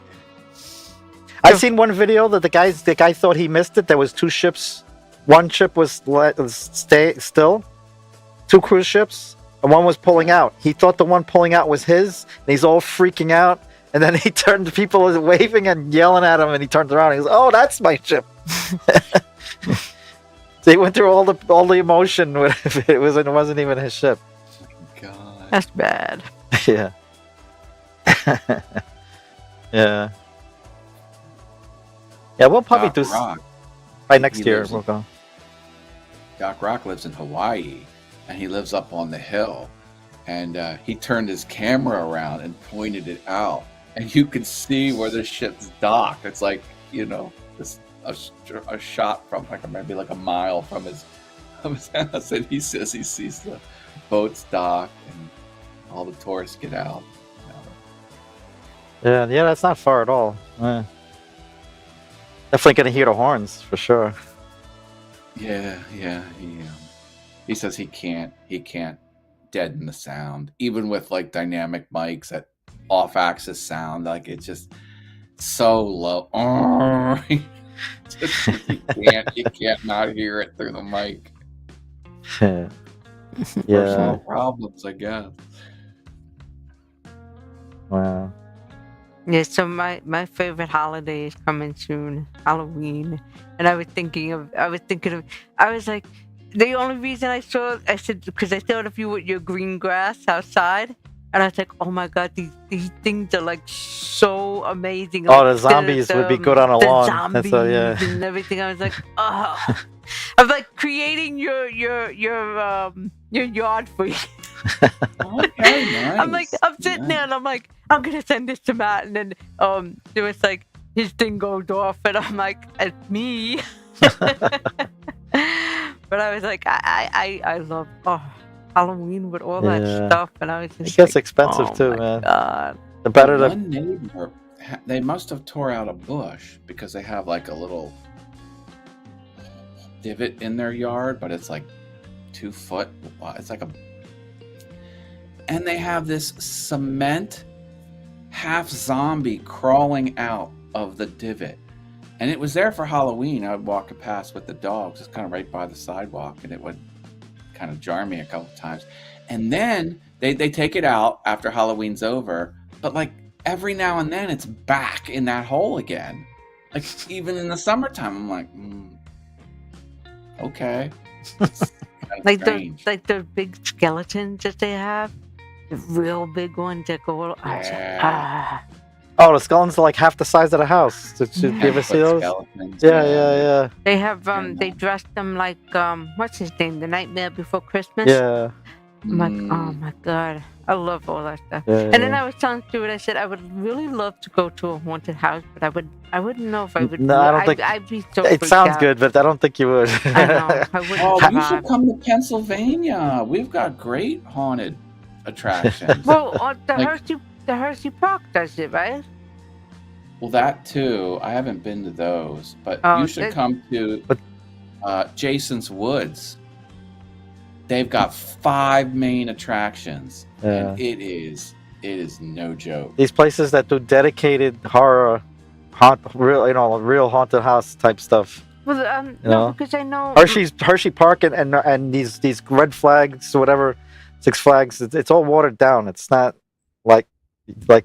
Speaker 1: I've seen one video that the guy thought he missed it. There was two ships. One ship was still. Two cruise ships. And one was pulling out. He thought the one pulling out was his. And he's all freaking out. And then he turned to people waving and yelling at him. And he turned around and he goes, "Oh, that's my ship." So he went through all the emotion. It wasn't even his ship.
Speaker 3: Oh my God.
Speaker 2: That's bad.
Speaker 1: Yeah. Yeah. Yeah, we'll probably
Speaker 3: Doc
Speaker 1: do
Speaker 3: Rock.
Speaker 1: by next
Speaker 3: He
Speaker 1: year.
Speaker 3: lives
Speaker 1: We'll go.
Speaker 3: Doc Rock lives in Hawaii, and he lives up on the hill. And he turned his camera around and pointed it out, and you could see where the ship's docked. It's like, a shot from maybe like a mile from his house, and he says he sees the boats dock and all the tourists get out.
Speaker 1: Yeah, that's not far at all. Definitely gonna hear the horns for sure.
Speaker 3: Yeah. He says he can't deaden the sound, even with like dynamic mics at off-axis sound. Like it's just so low. You can't not hear it through the mic.
Speaker 1: Yeah.
Speaker 3: Personal problems, I guess.
Speaker 1: Wow.
Speaker 2: Yeah, so my favorite holiday is coming soon, Halloween. And I was like, the only reason I said, because I thought of you with your green grass outside. And I was like, oh my God, these things are like so amazing.
Speaker 1: Oh,
Speaker 2: Like,
Speaker 1: the zombies would be good on a
Speaker 2: the
Speaker 1: lawn.
Speaker 2: zombies and everything. I was like, oh, I'm like creating your yard for you.
Speaker 3: Okay, nice.
Speaker 2: I'm sitting there and I'm like, I'm gonna send this to Matt, and then there was like his thing goes off, and I'm like, it's me. But I was like, I love Halloween with all that
Speaker 1: Yeah.
Speaker 2: stuff, and I was just
Speaker 1: It gets
Speaker 2: like,
Speaker 1: expensive
Speaker 2: oh
Speaker 1: too,
Speaker 2: my
Speaker 1: man.
Speaker 2: God.
Speaker 1: The better the
Speaker 3: One neighbor, they must have tore out a bush because they have like a little divot in their yard, but it's like 2 foot. It's like and they have this cement half zombie crawling out of the divot. And it was there for Halloween. I would walk it past with the dogs. It's kind of right by the sidewalk, and it would kind of jar me a couple times. And then they take it out after Halloween's over, but like every now and then it's back in that hole again. Like even in the summertime, I'm like, okay. It's kind of strange.
Speaker 2: Like those big skeletons that they have, the real big ones that go. I was like,
Speaker 3: Yeah.
Speaker 1: Oh, the skeletons are like half the size of the house. Did you ever see those?
Speaker 3: Skeletons,
Speaker 1: Yeah.
Speaker 2: They have they dressed them like what's his name? The Nightmare Before Christmas.
Speaker 1: Yeah.
Speaker 2: I'm like, oh my God, I love all that stuff.
Speaker 1: Yeah,
Speaker 2: And then I was telling Stuart, I said I would really love to go to a haunted house, but I wouldn't know if I would.
Speaker 1: No, I don't think.
Speaker 2: I'd be so.
Speaker 1: It
Speaker 2: freaked
Speaker 1: sounds
Speaker 2: out.
Speaker 1: good, but I don't think you would.
Speaker 2: I know. I wouldn't.
Speaker 3: Oh, you should
Speaker 2: survive.
Speaker 3: come to Pennsylvania. We've got great haunted attractions.
Speaker 2: Well, the
Speaker 3: Like-
Speaker 2: Hershey Park does it, right?
Speaker 3: Well, that too. I haven't been to those, but
Speaker 2: Oh,
Speaker 3: you should come to Jason's Woods. They've got 5 main attractions,
Speaker 1: Yeah.
Speaker 3: and it is no joke.
Speaker 1: These places that do dedicated horror, real haunted house type stuff.
Speaker 2: Well,
Speaker 1: You
Speaker 2: no,
Speaker 1: know?
Speaker 2: because I know
Speaker 1: Hershey Park and these red flags or whatever, Six Flags. It's all watered down. It's not like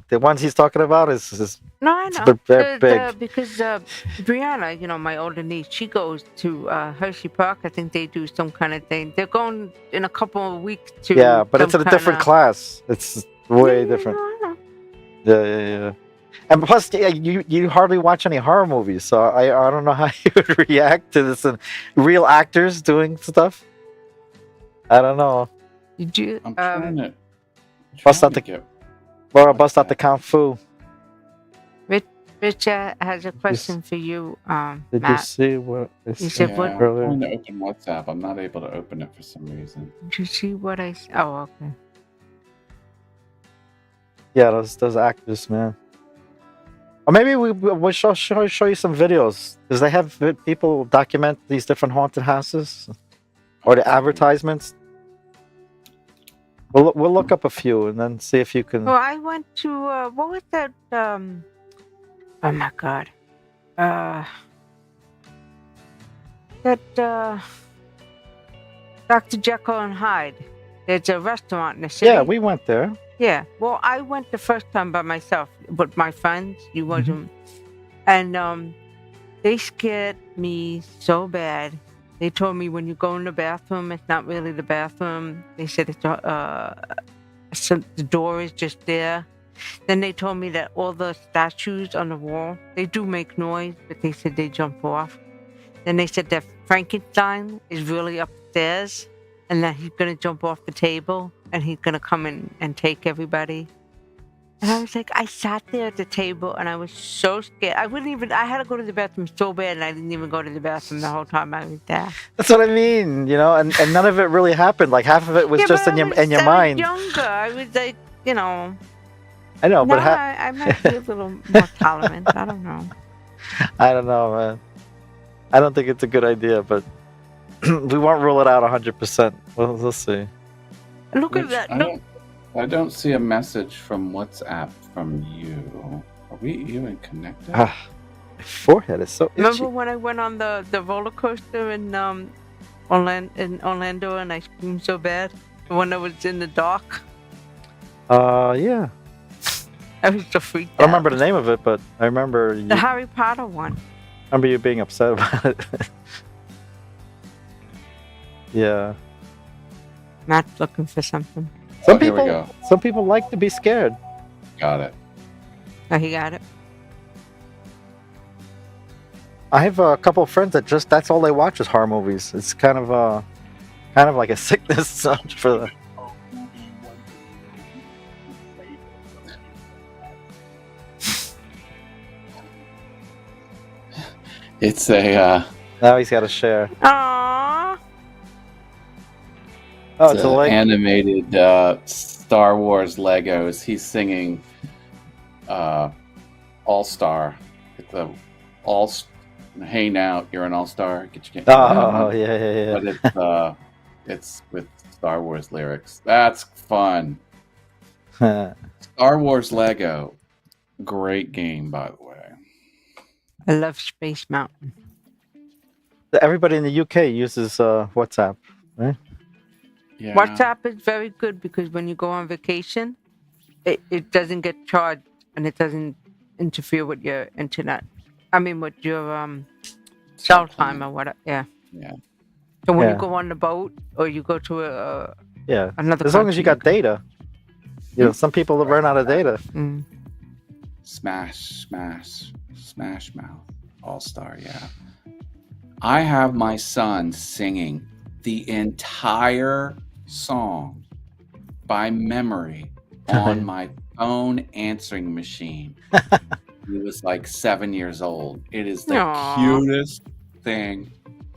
Speaker 1: the ones he's talking about is
Speaker 2: No, I
Speaker 1: it's
Speaker 2: know.
Speaker 1: they're big.
Speaker 2: Because Brianna, my older niece, she goes to Hershey Park. I think they do some kind of thing. They're going in a couple of weeks to.
Speaker 1: Yeah, but it's
Speaker 2: some
Speaker 1: in a different
Speaker 2: kinda-
Speaker 1: class. It's way
Speaker 2: Yeah,
Speaker 1: different.
Speaker 2: no, I know.
Speaker 1: Yeah. And plus, you hardly watch any horror movies, so I don't know how you would react to this and real actors doing stuff. I don't know.
Speaker 2: Did you?
Speaker 3: I'm trying to.
Speaker 1: Bust out
Speaker 3: trying to get-
Speaker 1: Laura, bust out the Kung Fu.
Speaker 2: Richard has a question for you,
Speaker 1: Did you
Speaker 2: Matt.
Speaker 1: see what I
Speaker 2: You
Speaker 1: said
Speaker 2: said
Speaker 3: Yeah,
Speaker 2: what?
Speaker 3: I'm
Speaker 1: earlier?
Speaker 3: trying to open WhatsApp. I'm not able to open it for some reason.
Speaker 2: Did you see what I? Oh, okay.
Speaker 1: Yeah, those actors, man. Or maybe we'll show you some videos. Because they have people document these different haunted houses. Or the advertisements. We'll look up a few and then see if you can...
Speaker 2: Well, I went to what was that? Oh my God. That Dr. Jekyll and Hyde. There's a restaurant in the city.
Speaker 1: Yeah, we went there.
Speaker 2: Yeah. Well, I went the first time by myself with my friends. You wasn't. And they scared me so bad. They told me when you go in the bathroom, it's not really the bathroom. They said it's so the door is just there. Then they told me that all the statues on the wall, they do make noise, but they said they jump off. Then they said that Frankenstein is really upstairs and that he's going to jump off the table and he's going to come in and take everybody. And I was like, I sat there at the table and I was so scared. I had to go to the bathroom so bad and I didn't even go to the bathroom the whole time I was there.
Speaker 1: That's what I mean, and none of it really happened. Like half of it was just
Speaker 2: but
Speaker 1: in your
Speaker 2: I
Speaker 1: mind.
Speaker 2: was younger. I was like,
Speaker 1: I know,
Speaker 2: now
Speaker 1: but
Speaker 2: I might be a little more tolerant. I don't know.
Speaker 1: I don't know, man. I don't think it's a good idea, but we won't rule it out 100%. We'll see.
Speaker 2: Look at
Speaker 3: Which
Speaker 2: that.
Speaker 3: I
Speaker 2: Look.
Speaker 3: don't see a message from WhatsApp from you. Are we even connected?
Speaker 1: My forehead is so itchy.
Speaker 2: Remember when I went on the roller coaster in Orlando and I screamed so bad? The one that was in the dark?
Speaker 1: Yeah.
Speaker 2: I was so freaked
Speaker 1: I don't
Speaker 2: out.
Speaker 1: remember the name of it, but I remember
Speaker 2: The Harry Potter one.
Speaker 1: you being upset about it. Yeah.
Speaker 2: Matt's looking for something.
Speaker 1: Some
Speaker 3: Here we
Speaker 1: people,
Speaker 3: go.
Speaker 1: some people like to be scared.
Speaker 3: Got it.
Speaker 2: Oh, he got it.
Speaker 1: I have a couple of friends that that's all they watch is horror movies. It's kind of like a sickness for them.
Speaker 3: It's a
Speaker 1: Now he's got to share.
Speaker 2: Aww.
Speaker 1: Oh, it's a link.
Speaker 3: animated Star Wars Legos. He's singing All Star. It's a all. Hey now, you're an all star. Get your
Speaker 1: Oh, yeah.
Speaker 3: But it's with Star Wars lyrics. That's fun. Star Wars Lego, great game, by the way.
Speaker 2: I love Space Mountain.
Speaker 1: Everybody in the UK uses WhatsApp, right?
Speaker 3: Yeah.
Speaker 2: WhatsApp is very good because when you go on vacation, it doesn't get charged and it doesn't interfere with your internet. I mean, with your cell time or whatever. Yeah.
Speaker 3: Yeah.
Speaker 2: So when
Speaker 1: Yeah.
Speaker 2: you go on the boat or you go to
Speaker 1: Yeah.
Speaker 2: another
Speaker 1: As long as you got
Speaker 2: country,
Speaker 1: data. You know, some people run out of data.
Speaker 2: Mm.
Speaker 3: Smash Mouth, All Star. Yeah. I have my son singing the entire song by memory on my phone answering machine. He was like 7 years old. It is the
Speaker 2: Aw.
Speaker 3: cutest thing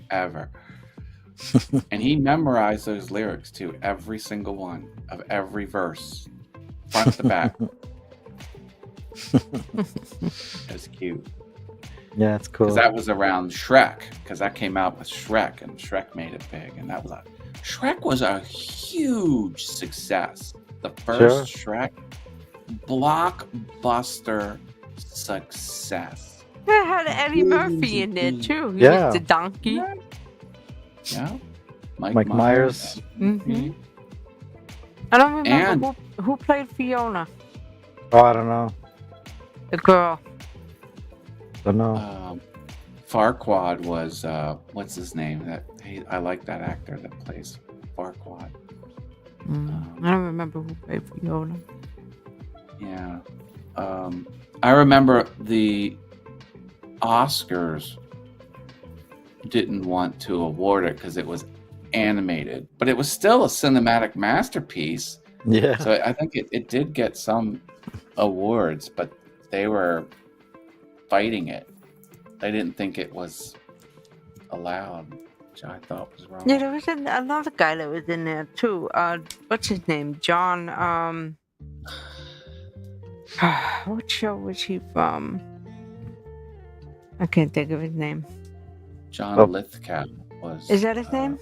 Speaker 3: ever. And he memorized those lyrics too, every single one of every verse, front to back. It's cute.
Speaker 1: Yeah, it's cool.
Speaker 3: Because that was around Shrek, because that came out with Shrek, and Shrek made it big, and that was Shrek was a huge success. The first Shrek, blockbuster success.
Speaker 2: It had Eddie Murphy in there too. He
Speaker 1: Yeah.
Speaker 2: was the donkey.
Speaker 3: Yeah,
Speaker 1: Mike Myers.
Speaker 2: Mhm. I don't remember
Speaker 3: And-
Speaker 2: who played Fiona,
Speaker 1: Oh, I don't know.
Speaker 2: the girl.
Speaker 1: Don't know.
Speaker 3: Farquaad was what's his name? I like that actor that plays Farquaad.
Speaker 2: I don't remember who played Fiona.
Speaker 3: Yeah. I remember the Oscars didn't want to award it because it was animated, but it was still a cinematic masterpiece.
Speaker 1: Yeah.
Speaker 3: So I think it did get some awards, but they were fighting it. They didn't think it was allowed, which I thought was wrong.
Speaker 2: Yeah, there was another guy that was in there too. What's his name? John. What show was he from? I can't think of his name.
Speaker 3: John
Speaker 1: Oh.
Speaker 3: Lithgow was.
Speaker 2: Is that his name?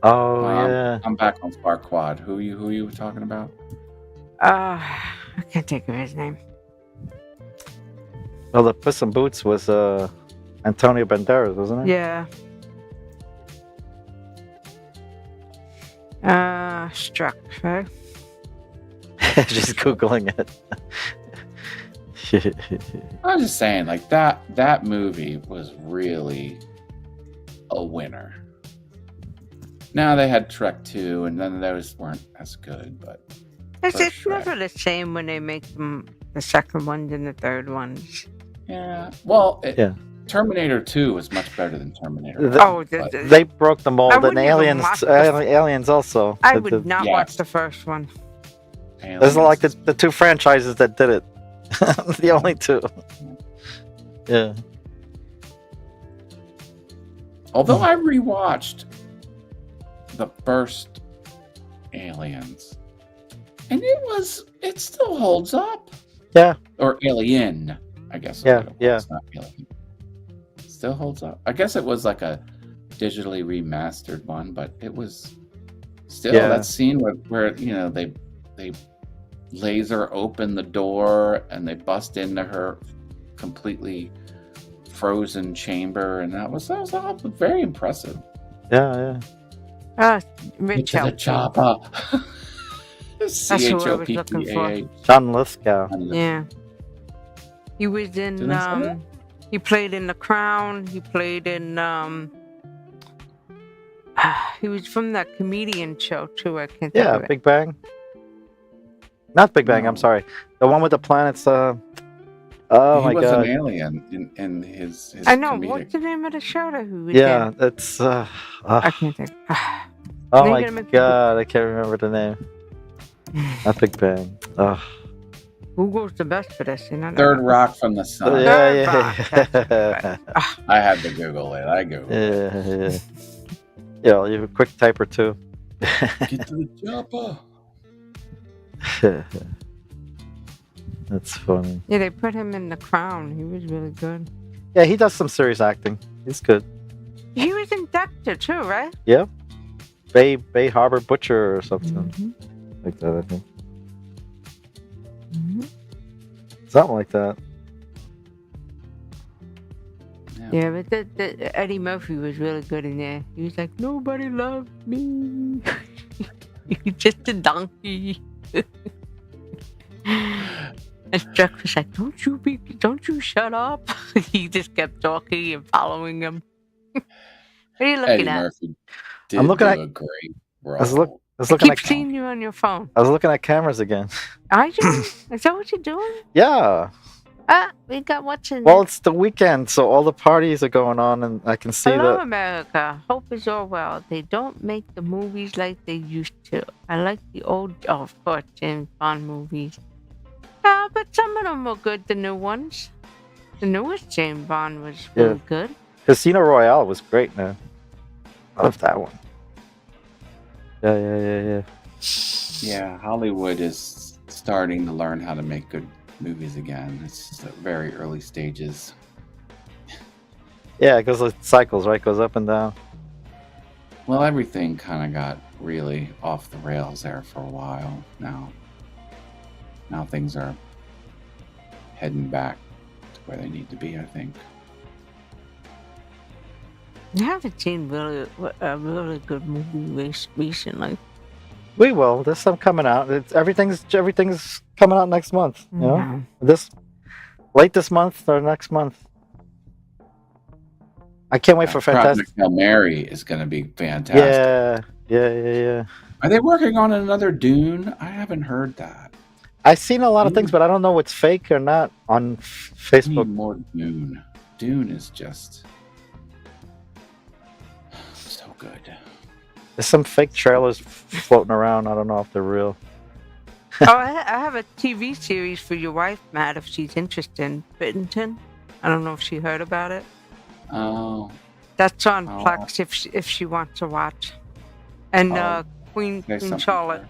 Speaker 1: Oh,
Speaker 3: Well,
Speaker 1: yeah.
Speaker 3: I'm back on Farquaad. Who you were talking about?
Speaker 2: I can't think of his name.
Speaker 1: Well, the Puss in Boots was Antonio Banderas, wasn't it?
Speaker 2: Yeah. Struck, right?
Speaker 1: Just Googling it.
Speaker 3: I'm just saying, like that movie was really a winner. Now they had Trek 2, and then those weren't as good, but
Speaker 2: It's
Speaker 3: Shrek.
Speaker 2: never the same when they make them the second ones and the third ones.
Speaker 3: yeah. Well,
Speaker 1: Yeah.
Speaker 3: Terminator 2 was much better than Terminator.
Speaker 1: The-
Speaker 3: 1,
Speaker 2: Oh,
Speaker 3: but
Speaker 1: They broke the mold, and
Speaker 2: wouldn't even
Speaker 1: Aliens.
Speaker 2: watch the-
Speaker 1: Aliens also.
Speaker 2: I
Speaker 1: The-
Speaker 2: would not
Speaker 3: Yes.
Speaker 2: watch the first one.
Speaker 1: Those are like
Speaker 3: Aliens-
Speaker 1: the two franchises that did it. The only two. Yeah.
Speaker 3: Although I rewatched the first Aliens, and it still holds up.
Speaker 1: Yeah.
Speaker 3: Or Alien, I guess.
Speaker 1: Yeah,
Speaker 3: It's
Speaker 1: yeah.
Speaker 3: not Alien. It still holds up. I guess it was like a digitally remastered one, but it was still
Speaker 1: Yeah.
Speaker 3: that scene where they laser open the door and they bust into her completely frozen chamber, and that was all very impressive.
Speaker 1: Yeah.
Speaker 2: Rich
Speaker 3: Into the
Speaker 2: Elton.
Speaker 3: chopper.
Speaker 2: That's what I was looking for.
Speaker 3: CHOPPAH.
Speaker 1: John Lithgow.
Speaker 2: Yeah. He was
Speaker 3: Did
Speaker 2: in
Speaker 3: I say that?
Speaker 2: he played in The Crown. He played in he was from that comedian show too. I can't think
Speaker 1: Yeah,
Speaker 2: of it.
Speaker 1: Big Bang. Not Big Bang.
Speaker 3: No.
Speaker 1: I'm sorry. The one with the planets. Oh
Speaker 3: He
Speaker 1: my
Speaker 3: was
Speaker 1: god.
Speaker 3: an alien in his
Speaker 2: I know.
Speaker 3: comedic.
Speaker 2: What's the name of the show that he was
Speaker 1: Yeah,
Speaker 2: in?
Speaker 1: it's.
Speaker 2: I can't think.
Speaker 1: Oh
Speaker 2: Now you're
Speaker 1: my
Speaker 2: gonna make me-
Speaker 1: god, I can't remember the name. Not Big Bang. Oh,
Speaker 2: Google's the best for this, you know.
Speaker 3: Third rock from the sun.
Speaker 2: Third rock, that's right.
Speaker 3: I had to Google it. I Googled it.
Speaker 1: Yeah, you have a quick typer too.
Speaker 3: Get to the chopper.
Speaker 1: That's funny.
Speaker 2: Yeah, they put him in The Crown. He was really good.
Speaker 1: Yeah, he does some serious acting. He's good.
Speaker 2: He was in Dexter too, right?
Speaker 1: Yeah. Bay Harbor Butcher or something
Speaker 2: Mm-hmm.
Speaker 1: like that, I think.
Speaker 2: Mm-hmm.
Speaker 1: Something like that.
Speaker 2: Yeah, but the Eddie Murphy was really good in there. He was like, nobody loved me. He's just a donkey. And Chuck was like, don't you shut up. He just kept talking and following him. What are you looking
Speaker 3: Eddie
Speaker 2: at?
Speaker 3: Murphy did
Speaker 1: I'm looking
Speaker 3: do
Speaker 1: at-
Speaker 3: a great
Speaker 1: I
Speaker 3: role.
Speaker 1: was
Speaker 2: I
Speaker 1: looking
Speaker 2: keep
Speaker 1: at
Speaker 2: seeing you on your phone.
Speaker 1: I was looking at cameras again.
Speaker 2: Are you? Is that what you're doing?
Speaker 1: Yeah.
Speaker 2: We got what's in
Speaker 1: Well, it's the weekend, so all the parties are going on, and I can see
Speaker 2: Hello,
Speaker 1: that.
Speaker 2: America. Hope is all well. They don't make the movies like they used to. I like the old, of course, James Bond movies. Yeah, but some of them were good, the new ones. The newest James Bond was really good.
Speaker 1: Casino Royale was great, man. I love that one. Yeah.
Speaker 3: Yeah, Hollywood is starting to learn how to make good movies again. It's just at very early stages.
Speaker 1: Yeah, it goes like cycles, right? Goes up and down.
Speaker 3: Well, everything kind of got really off the rails there for a while now. Now things are heading back to where they need to be, I think.
Speaker 2: I haven't seen a really good movie recently.
Speaker 1: We will. There's some coming out. Everything's coming out next month. You know,
Speaker 2: Mhm.
Speaker 1: late this month or next month. I can't wait for Fantastic.
Speaker 3: Project Hail Mary is going to be fantastic.
Speaker 1: Yeah.
Speaker 3: Are they working on another Dune? I haven't heard that.
Speaker 1: I've seen a lot of things, but I don't know what's fake or not on
Speaker 3: I
Speaker 1: Facebook.
Speaker 3: need more Dune. Dune is just so good.
Speaker 1: There's some fake trailers floating around. I don't know if they're real.
Speaker 2: I have a TV series for your wife, Matt, if she's interested in Brittington. I don't know if she heard about it.
Speaker 3: Oh,
Speaker 2: That's on
Speaker 3: Oh.
Speaker 2: Plex if she wants to watch. And
Speaker 3: Oh,
Speaker 2: Queen
Speaker 3: there's something
Speaker 2: Charlotte.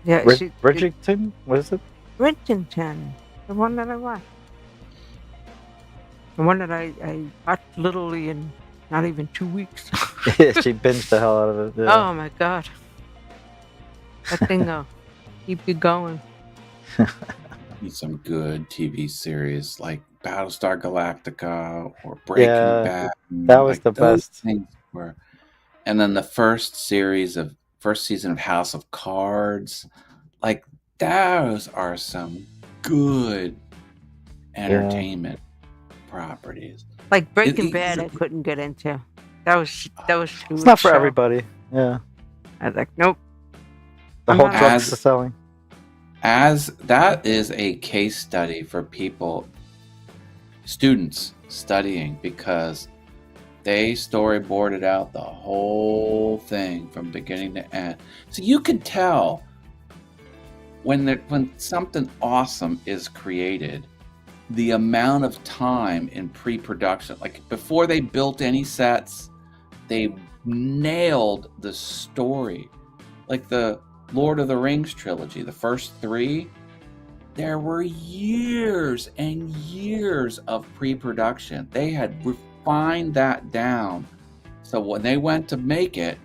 Speaker 3: there.
Speaker 2: Yeah, she,
Speaker 1: Bridgerton? What is it?
Speaker 2: Bridgerton, the one that I watched. The one that I watched literally in not even 2 weeks.
Speaker 1: She binged the hell out of it. Yeah.
Speaker 2: Oh my god. That thing keep you going.
Speaker 3: Need some good TV series like Battlestar Galactica or Breaking
Speaker 1: Yeah,
Speaker 3: Bad.
Speaker 1: that was the
Speaker 3: those
Speaker 1: best.
Speaker 3: things were. And then the first season of House of Cards, like those are some good entertainment properties.
Speaker 2: Like Breaking
Speaker 3: It-
Speaker 2: Bad, I couldn't get into. That was
Speaker 1: It's not for everybody. Yeah.
Speaker 2: I was like, nope.
Speaker 1: The
Speaker 2: I'm
Speaker 1: whole
Speaker 2: not-
Speaker 1: drugs are selling.
Speaker 3: As that is a case study for students studying, because they storyboarded out the whole thing from beginning to end. So you can tell when something awesome is created, the amount of time in pre-production, like before they built any sets, they nailed the story. Like the Lord of the Rings trilogy, the first 3, there were years and years of pre-production. They had refined that down. So when they went to make it,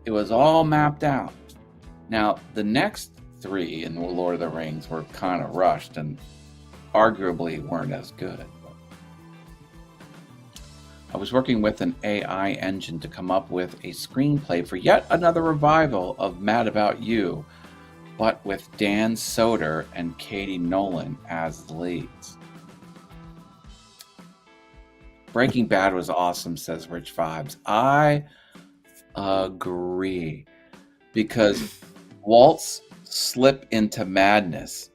Speaker 3: it was all mapped out. Now, the next 3 in the Lord of the Rings were kind of rushed and arguably weren't as good. I was working with an AI engine to come up with a screenplay for yet another revival of Mad About You, but with Dan Soder and Katie Nolan as the leads. Breaking Bad was awesome, says Rich Vibes. I agree, because Walt's slip into madness,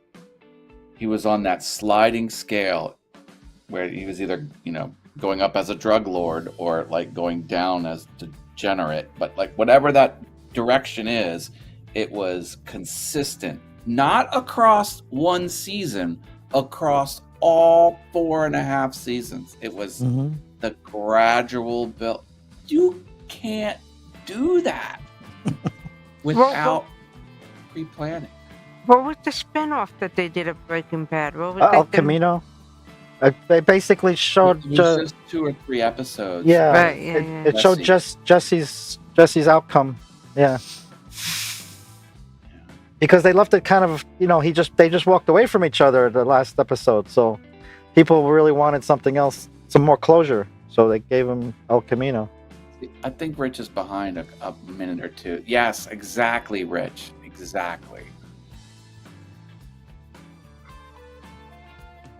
Speaker 3: he was on that sliding scale where he was either, going up as a drug lord or like going down as degenerate, but like whatever that direction is, it was consistent not across one season, across all 4.5 seasons. It was
Speaker 1: Mhm.
Speaker 3: the gradual build. You can't do that without pre-planning.
Speaker 2: What was the spinoff that they did of Breaking Bad? What was
Speaker 1: El
Speaker 2: like the
Speaker 1: Camino. They basically showed.
Speaker 3: It was just 2 or 3 episodes.
Speaker 1: Yeah,
Speaker 2: Right, yeah, yeah.
Speaker 1: it showed Jesse's outcome. Yeah, because they left it kind of, they just walked away from each other the last episode. So people really wanted something else, some more closure. So they gave him El Camino.
Speaker 3: I think Rich is behind a minute or two. Yes, exactly, Rich. Exactly.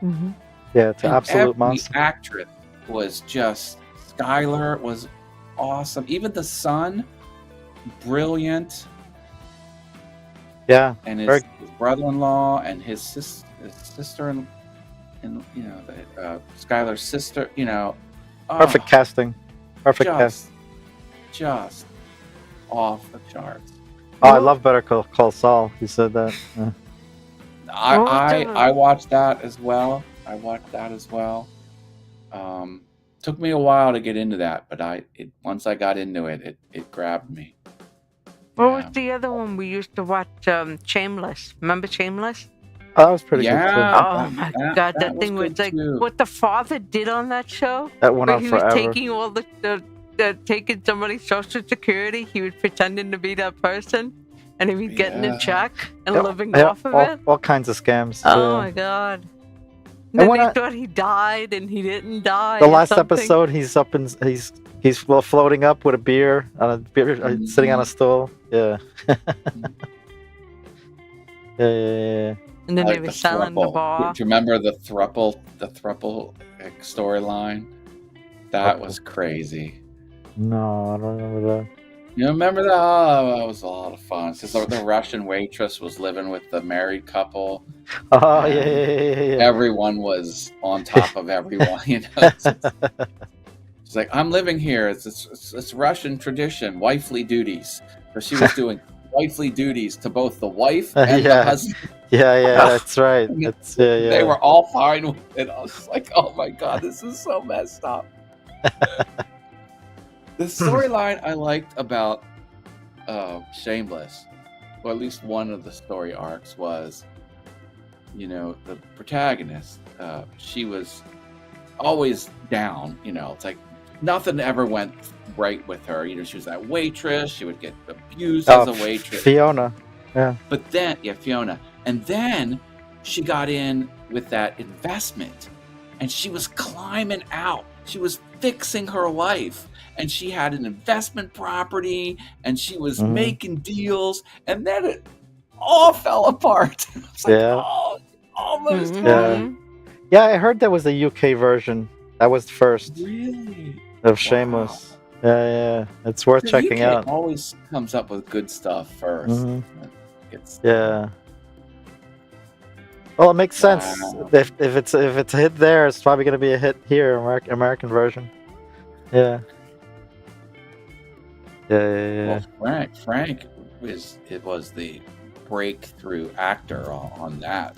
Speaker 2: Mm-hmm.
Speaker 1: Yeah, it's an
Speaker 3: And
Speaker 1: absolute
Speaker 3: every
Speaker 1: monster.
Speaker 3: actress was just... Skylar was awesome. Even the son, brilliant.
Speaker 1: Yeah,
Speaker 3: And his
Speaker 1: very-
Speaker 3: brother-in-law and his sister, and Skylar's sister.
Speaker 1: perfect casting. Perfect cast.
Speaker 3: Just off the charts.
Speaker 1: Oh, I love Better Call Saul. He said that. Yeah.
Speaker 3: I watched that as well. Took me a while to get into that, but once I got into it, it grabbed me.
Speaker 2: What
Speaker 3: Yeah.
Speaker 2: was the other one we used to watch? Shameless. Remember Shameless?
Speaker 1: Oh, that was pretty good
Speaker 3: Yeah.
Speaker 1: too.
Speaker 2: Oh my God, that thing was
Speaker 3: good
Speaker 2: like
Speaker 3: too.
Speaker 2: what the father did on that show.
Speaker 1: That went
Speaker 2: Where
Speaker 1: on
Speaker 2: he
Speaker 1: forever.
Speaker 2: was taking all the taking somebody's social security. He was pretending to be that person, and he was getting
Speaker 3: Yeah.
Speaker 2: a check and
Speaker 1: Yeah,
Speaker 2: living
Speaker 1: yeah,
Speaker 2: off of it.
Speaker 1: all kinds of scams.
Speaker 2: Oh
Speaker 1: yeah.
Speaker 2: my God.
Speaker 1: And
Speaker 2: Then
Speaker 1: when
Speaker 2: they
Speaker 1: I-
Speaker 2: thought he died, and he didn't die.
Speaker 1: The
Speaker 2: or
Speaker 1: last
Speaker 2: something.
Speaker 1: episode, he's up and he's floating up with a beer sitting on a stool. Yeah. Yeah.
Speaker 2: And then
Speaker 3: Like
Speaker 2: they were
Speaker 3: the
Speaker 2: selling the
Speaker 3: thruple.
Speaker 2: bar.
Speaker 3: Do you remember the thruple storyline? That
Speaker 1: Thruple.
Speaker 3: was crazy.
Speaker 1: No, I don't remember that.
Speaker 3: You remember that? Oh, that was a lot of fun. Because the Russian waitress was living with the married couple.
Speaker 1: Oh,
Speaker 3: And
Speaker 1: yeah.
Speaker 3: Everyone was on top of everyone. She's like, I'm living here. It's Russian tradition, wifely duties. So she was doing wifely duties to both the wife and the
Speaker 1: Yeah.
Speaker 3: husband.
Speaker 1: Yeah, that's right. It's yeah.
Speaker 3: They were all fine with it. I was just like, oh my God, this is so messed up. The storyline I liked about Shameless, or at least one of the story arcs, was, the protagonist, she was always down. It's like nothing ever went right with her. She was that waitress. She would get abused as a waitress.
Speaker 1: Fiona.
Speaker 3: But then, Fiona. And then she got in with that investment, and she was climbing out. She was fixing her life, and she had an investment property, and she was
Speaker 1: Mhm.
Speaker 3: making deals, and then it all fell apart. It's like,
Speaker 1: Yeah.
Speaker 3: oh, almost.
Speaker 2: Mhm.
Speaker 1: Yeah, I heard there was a UK version. That was the first
Speaker 3: Really?
Speaker 1: of Shameless. Yeah. It's worth
Speaker 3: The
Speaker 1: checking
Speaker 3: UK
Speaker 1: out.
Speaker 3: always comes up with good stuff 1st.
Speaker 1: Mhm.
Speaker 3: It's
Speaker 1: Yeah. Well, it makes sense.
Speaker 3: Wow.
Speaker 1: If it's a hit there, it's probably going to be a hit here, American version. Yeah. Yeah.
Speaker 3: Well, Frank was the breakthrough actor on that.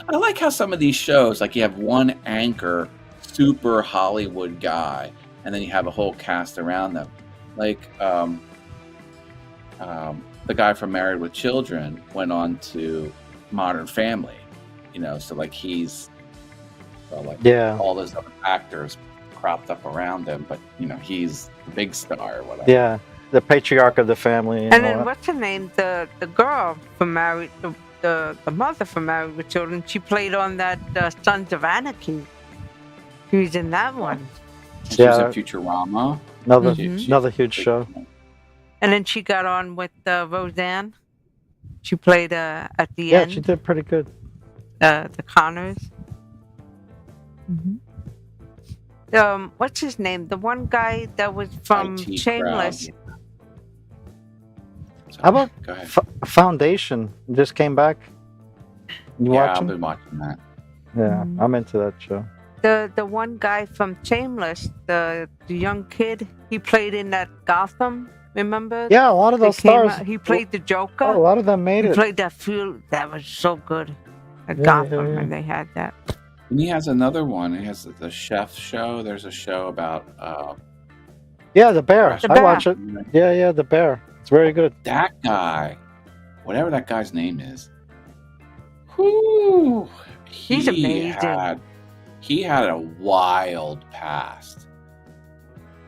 Speaker 3: I like how some of these shows, like you have one anchor, super Hollywood guy, and then you have a whole cast around them. Like the guy from Married with Children went on to Modern Family, so like he's
Speaker 1: Yeah.
Speaker 3: all those other actors cropped up around him, but he's the big star or whatever.
Speaker 1: Yeah. The patriarch of the family.
Speaker 2: And
Speaker 1: all
Speaker 2: then
Speaker 1: that.
Speaker 2: what's her name? The girl from Married, the mother from Married with Children. She played on that Sons of Anarchy. She was in that one.
Speaker 3: And she was
Speaker 1: Yeah.
Speaker 3: in Futurama.
Speaker 1: Another
Speaker 2: Mhm.
Speaker 1: another huge show.
Speaker 2: And then she got on with Roseanne. She played at the
Speaker 1: Yeah,
Speaker 2: end
Speaker 1: she did pretty good.
Speaker 2: the Connors. What's his name? The one guy that was from
Speaker 3: IT
Speaker 2: Shameless.
Speaker 3: crowd. Sorry,
Speaker 1: How about
Speaker 3: go ahead?
Speaker 1: Foundation? Just came back. You
Speaker 3: Yeah, I've
Speaker 1: watching?
Speaker 3: been watching that.
Speaker 1: Yeah,
Speaker 2: Mhm.
Speaker 1: I'm into that show.
Speaker 2: The one guy from Shameless, the young kid, he played in that Gotham Remember?
Speaker 1: Yeah, a lot of
Speaker 2: They
Speaker 1: those
Speaker 2: came
Speaker 1: stars.
Speaker 2: out, he played the
Speaker 1: Oh,
Speaker 2: Joker.
Speaker 1: a lot of them made
Speaker 2: He
Speaker 1: it.
Speaker 2: played that field. That was so good. At
Speaker 1: Yeah,
Speaker 2: Gotham,
Speaker 1: yeah.
Speaker 2: and they had that.
Speaker 3: And he has another one. He has the chef show. There's a show about
Speaker 1: Yeah, the bear.
Speaker 2: The
Speaker 1: I watch
Speaker 2: bear.
Speaker 1: it. Yeah, the bear. It's very good.
Speaker 3: that guy, whatever that guy's name is. Whoo!
Speaker 2: He's amazing.
Speaker 3: He had a wild past.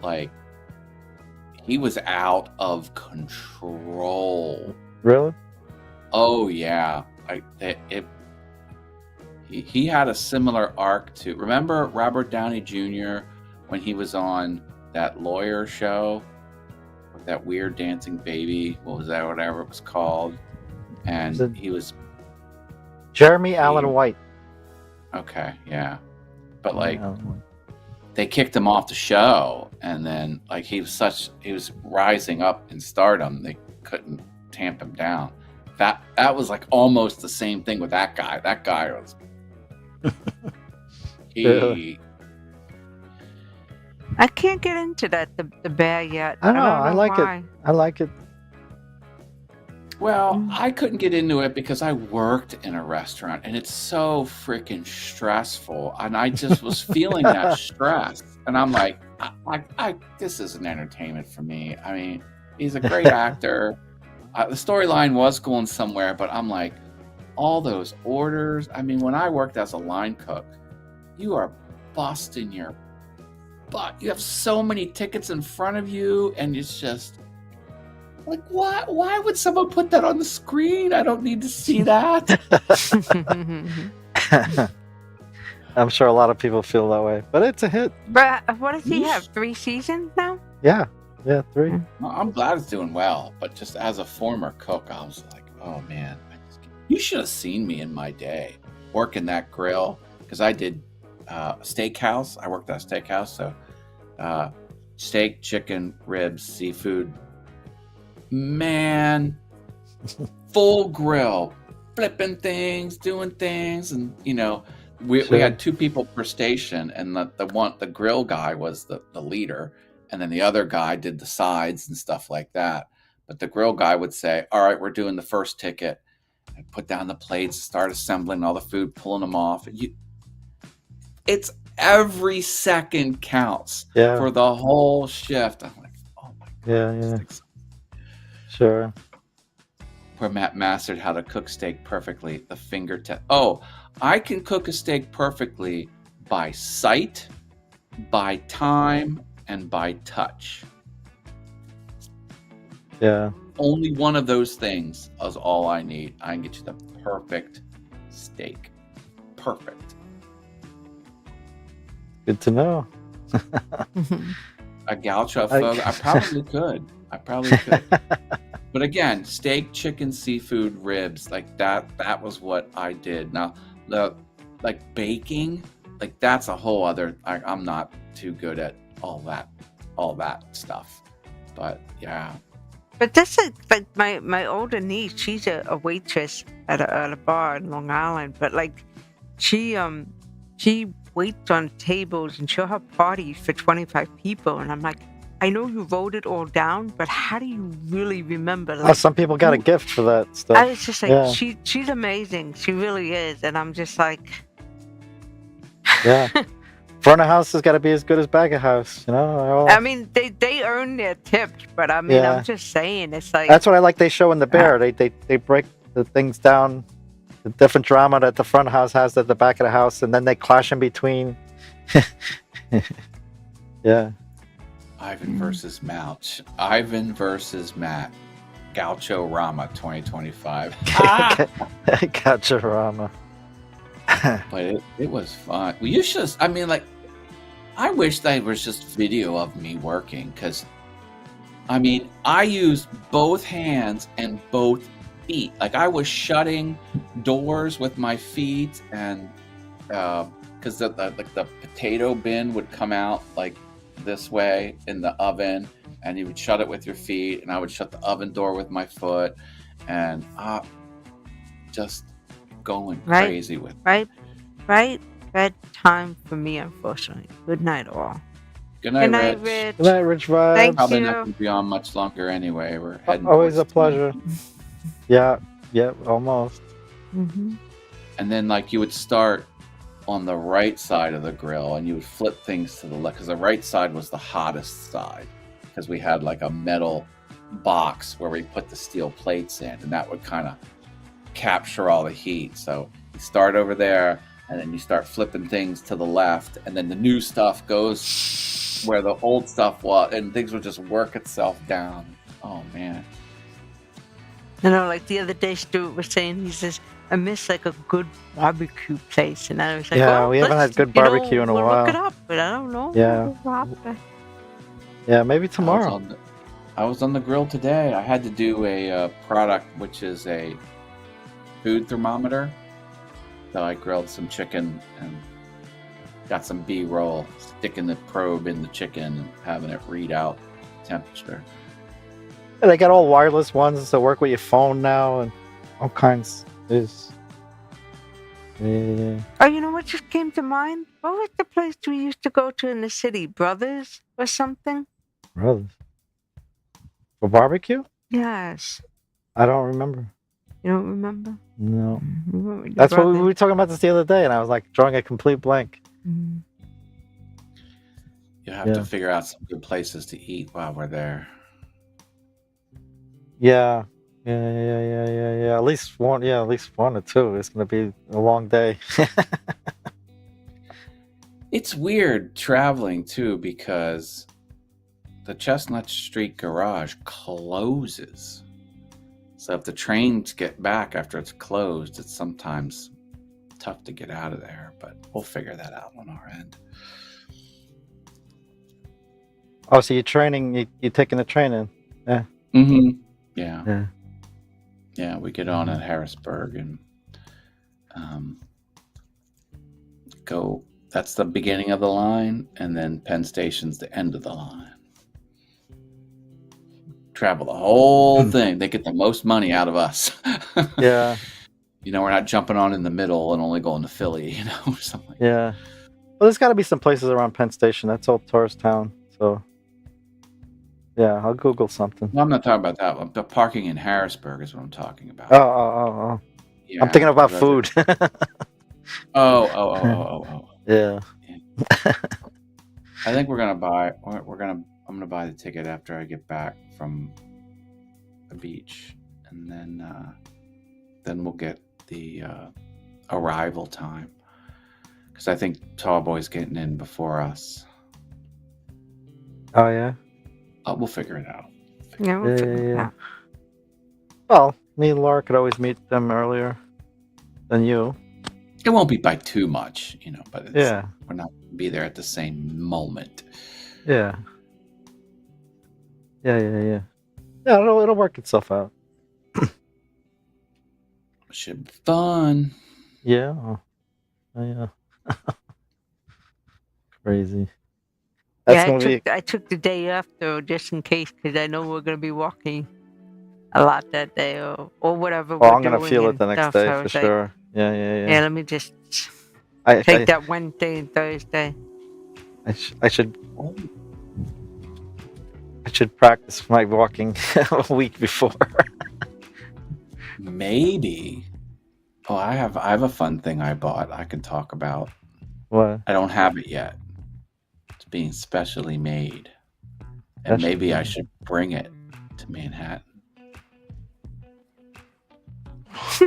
Speaker 3: Like he was out of control.
Speaker 1: Really?
Speaker 3: Oh yeah, he had a similar arc to. Remember Robert Downey Jr. when he was on that lawyer show with that weird dancing baby? What was that? Whatever it was called. And
Speaker 1: Is it-
Speaker 3: he was
Speaker 1: Jeremy Allen White.
Speaker 3: okay, yeah. But like
Speaker 1: Allen White.
Speaker 3: they kicked him off the show, and then like he was rising up in stardom. They couldn't tamp him down. That was like almost the same thing with that guy. That guy was
Speaker 1: Really?
Speaker 2: I can't get into that the bear yet.
Speaker 1: I know,
Speaker 2: don't
Speaker 1: I like it.
Speaker 2: why.
Speaker 1: I like it.
Speaker 3: Well, I couldn't get into it because I worked in a restaurant and it's so freaking stressful. And I just was feeling that stress. And I'm like, this isn't entertainment for me. I mean, he's a great actor. The storyline was going somewhere, but I'm like, all those orders. I mean, when I worked as a line cook, you are busting your butt. You have so many tickets in front of you, and it's just like, why would someone put that on the screen? I don't need to see that.
Speaker 1: I'm sure a lot of people feel that way, but it's a hit.
Speaker 2: But what does he have? 3 seasons now?
Speaker 1: Yeah, 3.
Speaker 3: Well, I'm glad it's doing well, but just as a former cook, I was like, oh man, you should have seen me in my day working that grill, because I did steakhouse. I worked at a steakhouse, so steak, chicken, ribs, seafood. Man, full grill, flipping things, doing things, and we had 2 people per station, and the grill guy was the leader, and then the other guy did the sides and stuff like that. But the grill guy would say, all right, we're doing the first ticket, and put down the plates, start assembling all the food, pulling them off. It's every second counts for the whole shift. I'm like, oh my God.
Speaker 1: Yeah. Sure.
Speaker 3: Where Matt mastered how to cook steak perfectly, the finger test. Oh, I can cook a steak perfectly by sight, by time, and by touch.
Speaker 1: Yeah.
Speaker 3: Only one of those things is all I need. I can get you the perfect steak. Perfect.
Speaker 1: Good to know.
Speaker 3: A gaucho photo. I probably could. But again, steak, chicken, seafood, ribs, like that was what I did. Now, like baking, like that's a whole other, I'm not too good at all that stuff. But yeah.
Speaker 2: But that's like my older niece. She's a waitress at a bar in Long Island. But like, she waits on tables and she'll have parties for 25 people. And I'm like, I know you wrote it all down, but how do you really remember? Like,
Speaker 1: some people got a gift for that stuff.
Speaker 2: I was just like, she's amazing. She really is. And I'm just like,
Speaker 1: yeah. Front of house has got to be as good as back of house,
Speaker 2: I mean, they earn their tips, but I mean, I'm just saying, it's like
Speaker 1: that's what I like. They show in the bear. They break the things down, the different drama that the front house has at the back of the house, and then they clash in between. Yeah.
Speaker 3: Ivan versus Mouch. Ivan versus Matt. Gaucho Rama 2025.
Speaker 1: Gotcha, Rama.
Speaker 3: But it was fun. Well, you should. I mean, like, I wish there was just video of me working, because, I mean, I used both hands and both feet. Like, I was shutting doors with my feet, and because the potato bin would come out like this way in the oven, and you would shut it with your feet, and I would shut the oven door with my foot, and just going crazy with
Speaker 2: right bedtime for me, unfortunately. Good night all.
Speaker 3: Good night,
Speaker 2: Good night,
Speaker 3: Rich.
Speaker 2: Rich.
Speaker 1: Good night, Rich Vibes.
Speaker 2: Thank
Speaker 3: Probably
Speaker 2: you.
Speaker 3: not going to be on much longer anyway. We're heading
Speaker 1: Always a
Speaker 3: towards 20.
Speaker 1: pleasure. Yeah, almost.
Speaker 2: Mm-hmm.
Speaker 3: And then, like, you would start on the right side of the grill, and you would flip things to the left, because the right side was the hottest side, because we had like a metal box where we put the steel plates in, and that would kind of capture all the heat. So you start over there, and then you start flipping things to the left, and then the new stuff goes where the old stuff was, and things would just work itself down. Oh man.
Speaker 2: You know, like the other day, Stuart was saying, he says, I miss like a good barbecue place. And I was like,
Speaker 1: Yeah,
Speaker 2: well,
Speaker 1: we haven't
Speaker 2: let's,
Speaker 1: had good barbecue in a
Speaker 2: we'll
Speaker 1: while.
Speaker 2: look it up, but I don't know.
Speaker 1: Yeah. Yeah, maybe tomorrow.
Speaker 3: I was on the grill today. I had to do a product which is a food thermometer. So I grilled some chicken and got some B-roll, sticking the probe in the chicken and having it read out temperature.
Speaker 1: Yeah, they got all wireless ones that work with your phone now and all kinds. Yeah.
Speaker 2: Oh, you know what just came to mind? What was the place we used to go to in the city? Brothers or something?
Speaker 1: Brothers. For barbecue?
Speaker 2: Yes.
Speaker 1: I don't remember.
Speaker 2: You don't remember?
Speaker 1: No.
Speaker 2: Remember the
Speaker 1: That's what we
Speaker 2: Brothers?
Speaker 1: were talking about this the other day, and I was like drawing a complete blank.
Speaker 2: Mhm.
Speaker 3: You have
Speaker 1: Yeah.
Speaker 3: to figure out some good places to eat while we're there.
Speaker 1: Yeah. At least one. Yeah, at least one or two. It's gonna be a long day.
Speaker 3: It's weird traveling too, because the Chestnut Street garage closes. So if the trains get back after it's closed, it's sometimes tough to get out of there, but we'll figure that out on our end.
Speaker 1: Oh, so you're training? You're taking the train in? Yeah.
Speaker 3: Mm-hmm. Yeah.
Speaker 1: Yeah.
Speaker 3: Yeah, we get on at Harrisburg and go. That's the beginning of the line, and then Penn Station's the end of the line. Travel the whole thing. They get the most money out of us.
Speaker 1: Yeah.
Speaker 3: You know, we're not jumping on in the middle and only going to Philly, you know, or something.
Speaker 1: Yeah. Well, there's got to be some places around Penn Station. That's all tourist town. So, yeah, I'll Google something.
Speaker 3: No, I'm not talking about that. The parking in Harrisburg is what I'm talking about.
Speaker 1: Oh.
Speaker 3: Yeah,
Speaker 1: I'm thinking about
Speaker 3: because
Speaker 1: food.
Speaker 3: Oh.
Speaker 1: Yeah.
Speaker 3: I think I'm gonna buy the ticket after I get back from the beach, and then we'll get the arrival time, because I think Tallboy's getting in before us.
Speaker 1: Oh, yeah.
Speaker 3: We'll figure it out.
Speaker 2: Yeah, we'll figure it
Speaker 1: Yeah.
Speaker 2: out.
Speaker 1: Well, me and Laura could always meet them earlier than you.
Speaker 3: It won't be by too much, you know, but
Speaker 1: Yeah.
Speaker 3: we're not gonna be there at the same moment.
Speaker 1: Yeah. Yeah, it'll work itself out.
Speaker 3: Should be fun.
Speaker 1: Yeah. Oh, yeah. Crazy. That's gonna be.
Speaker 2: I took the day off though, just in case, because I know we're gonna be walking a lot that day, or whatever.
Speaker 1: Oh,
Speaker 2: we're
Speaker 1: I'm gonna
Speaker 2: doing
Speaker 1: feel it
Speaker 2: and
Speaker 1: the next
Speaker 2: stuff,
Speaker 1: day
Speaker 2: so I
Speaker 1: for
Speaker 2: was like,
Speaker 1: sure. Yeah.
Speaker 2: Yeah, let me just
Speaker 1: I
Speaker 2: take that Wednesday and Thursday.
Speaker 1: I should practice my walking a week before.
Speaker 3: Maybe. Oh, I have a fun thing I bought I can talk about.
Speaker 1: What?
Speaker 3: I don't have it yet. It's being specially made. And
Speaker 1: Specially
Speaker 3: maybe I
Speaker 1: made.
Speaker 3: should bring it to Manhattan.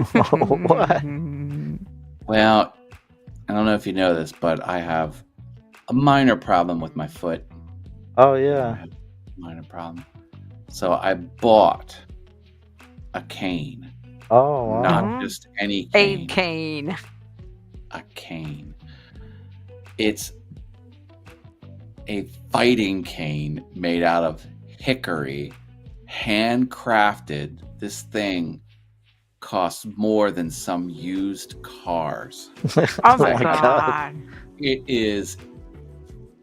Speaker 1: What?
Speaker 3: Well, I don't know if you know this, but I have a minor problem with my foot.
Speaker 1: Oh
Speaker 3: I
Speaker 1: yeah.
Speaker 3: have a minor problem. So I bought a cane.
Speaker 1: Oh wow.
Speaker 3: Not just any
Speaker 2: A
Speaker 3: cane.
Speaker 2: cane.
Speaker 3: A cane. It's a fighting cane made out of hickory, handcrafted. This thing costs more than some used cars.
Speaker 2: Oh my
Speaker 3: my
Speaker 2: god.
Speaker 3: It is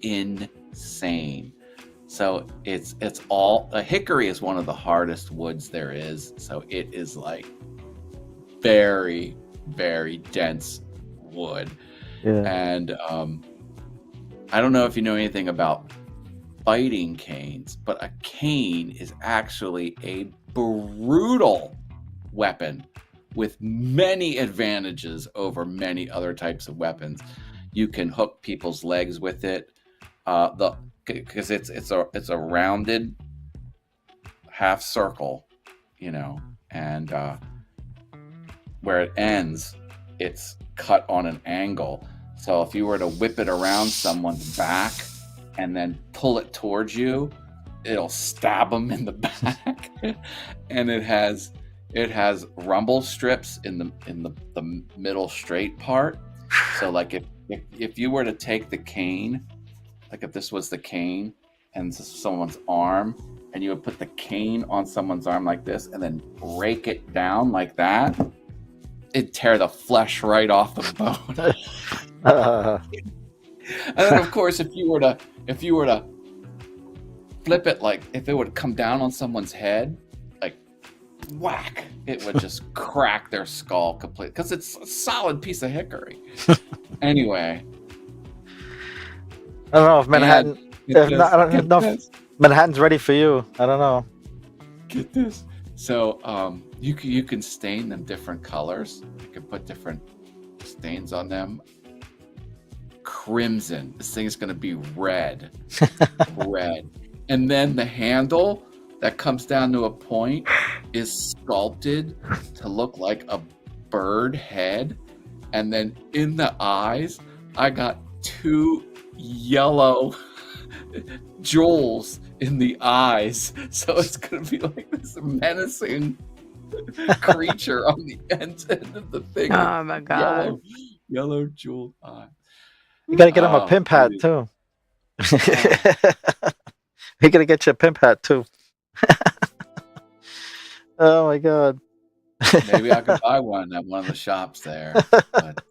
Speaker 3: insane. So it's all a hickory is one of the hardest woods there is. So it is like very, very dense wood.
Speaker 1: Yeah.
Speaker 3: And I don't know if you know anything about fighting canes, but a cane is actually a brutal weapon with many advantages over many other types of weapons. You can hook people's legs with it, because it's a rounded half circle, and where it ends, it's cut on an angle. So if you were to whip it around someone's back and then pull it towards you, it'll stab them in the back. And it has rumble strips in the middle straight part. So like if you were to take the cane, like if this was the cane and this is someone's arm, and you would put the cane on someone's arm like this and then break it down like that, it'd tear the flesh right off the bone. And then of course if you were to flip it, like if it would come down on someone's head, like whack, it would just crack their skull completely, because it's a solid piece of hickory. Anyway,
Speaker 1: I don't know if Manhattan. I don't know if Manhattan's ready for you. I don't know.
Speaker 3: Get this. So you can stain them different colors. You can put different stains on them. Crimson. This thing is going to be red. Red. And then the handle that comes down to a point is sculpted to look like a bird head. And then in the eyes, I got 2 yellow jewels in the eyes. So it's going to be like this menacing creature on the end of the thing.
Speaker 2: Oh my god.
Speaker 3: Yellow jeweled eye.
Speaker 1: You gotta get him a pimp hat too. You gotta get you a pimp hat too. Oh my god.
Speaker 3: Maybe I could buy one at one of the shops there. But,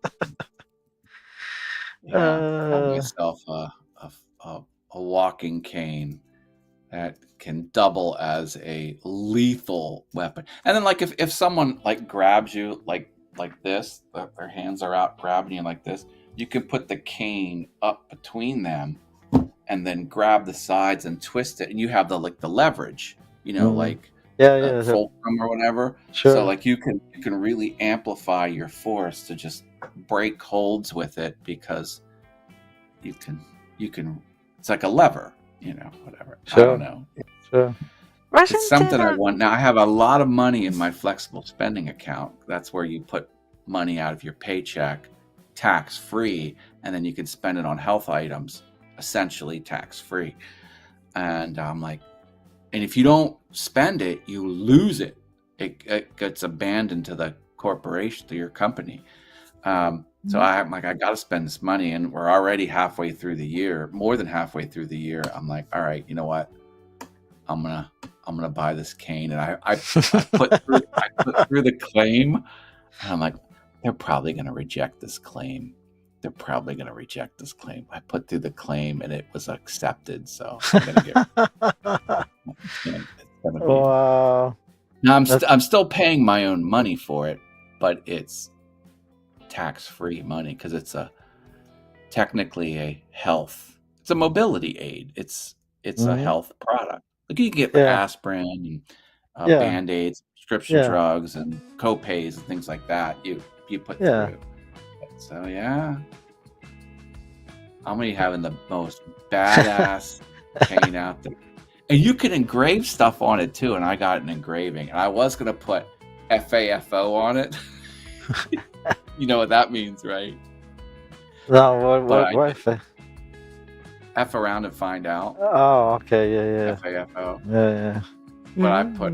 Speaker 3: I have myself a walking cane that can double as a lethal weapon. And then like if someone like grabs you like this, their hands are out grabbing you like this, you can put the cane up between them and then grab the sides and twist it, and you have the leverage, like fulcrum or whatever.
Speaker 1: Sure.
Speaker 3: So like you can really amplify your force to just break holds with it, because you can it's like a lever, whatever.
Speaker 1: Sure.
Speaker 3: I don't know.
Speaker 1: Sure.
Speaker 3: It's something I want. Now I have a lot of money in my flexible spending account. That's where you put money out of your paycheck tax free, and then you can spend it on health items essentially tax free. And I'm like, and if you don't spend it, you lose it. It gets abandoned to the corporation, to your company. So I'm like, I got to spend this money, and we're already halfway through the year, more than halfway through the year. I'm like, all right, you know what? I'm gonna buy this cane, and I put through the claim, and I'm like, they're probably gonna reject this claim. I put through the claim, and it was accepted. So I'm gonna get.
Speaker 1: Wow.
Speaker 3: Now I'm still paying my own money for it, but it's tax-free money because it's technically it's a mobility aid. It's a health product. Like you can get aspirin and Band-Aids, prescription drugs, and co-pays and things like that. You put through. So I'm gonna be having the most badass cane out there. And you can engrave stuff on it too, and I got an engraving. And I was gonna put FAFO on it. You know what that means, right?
Speaker 1: No, what?
Speaker 3: F around and find out.
Speaker 1: Oh, okay, yeah.
Speaker 3: FAFO.
Speaker 1: Yeah.
Speaker 3: But I put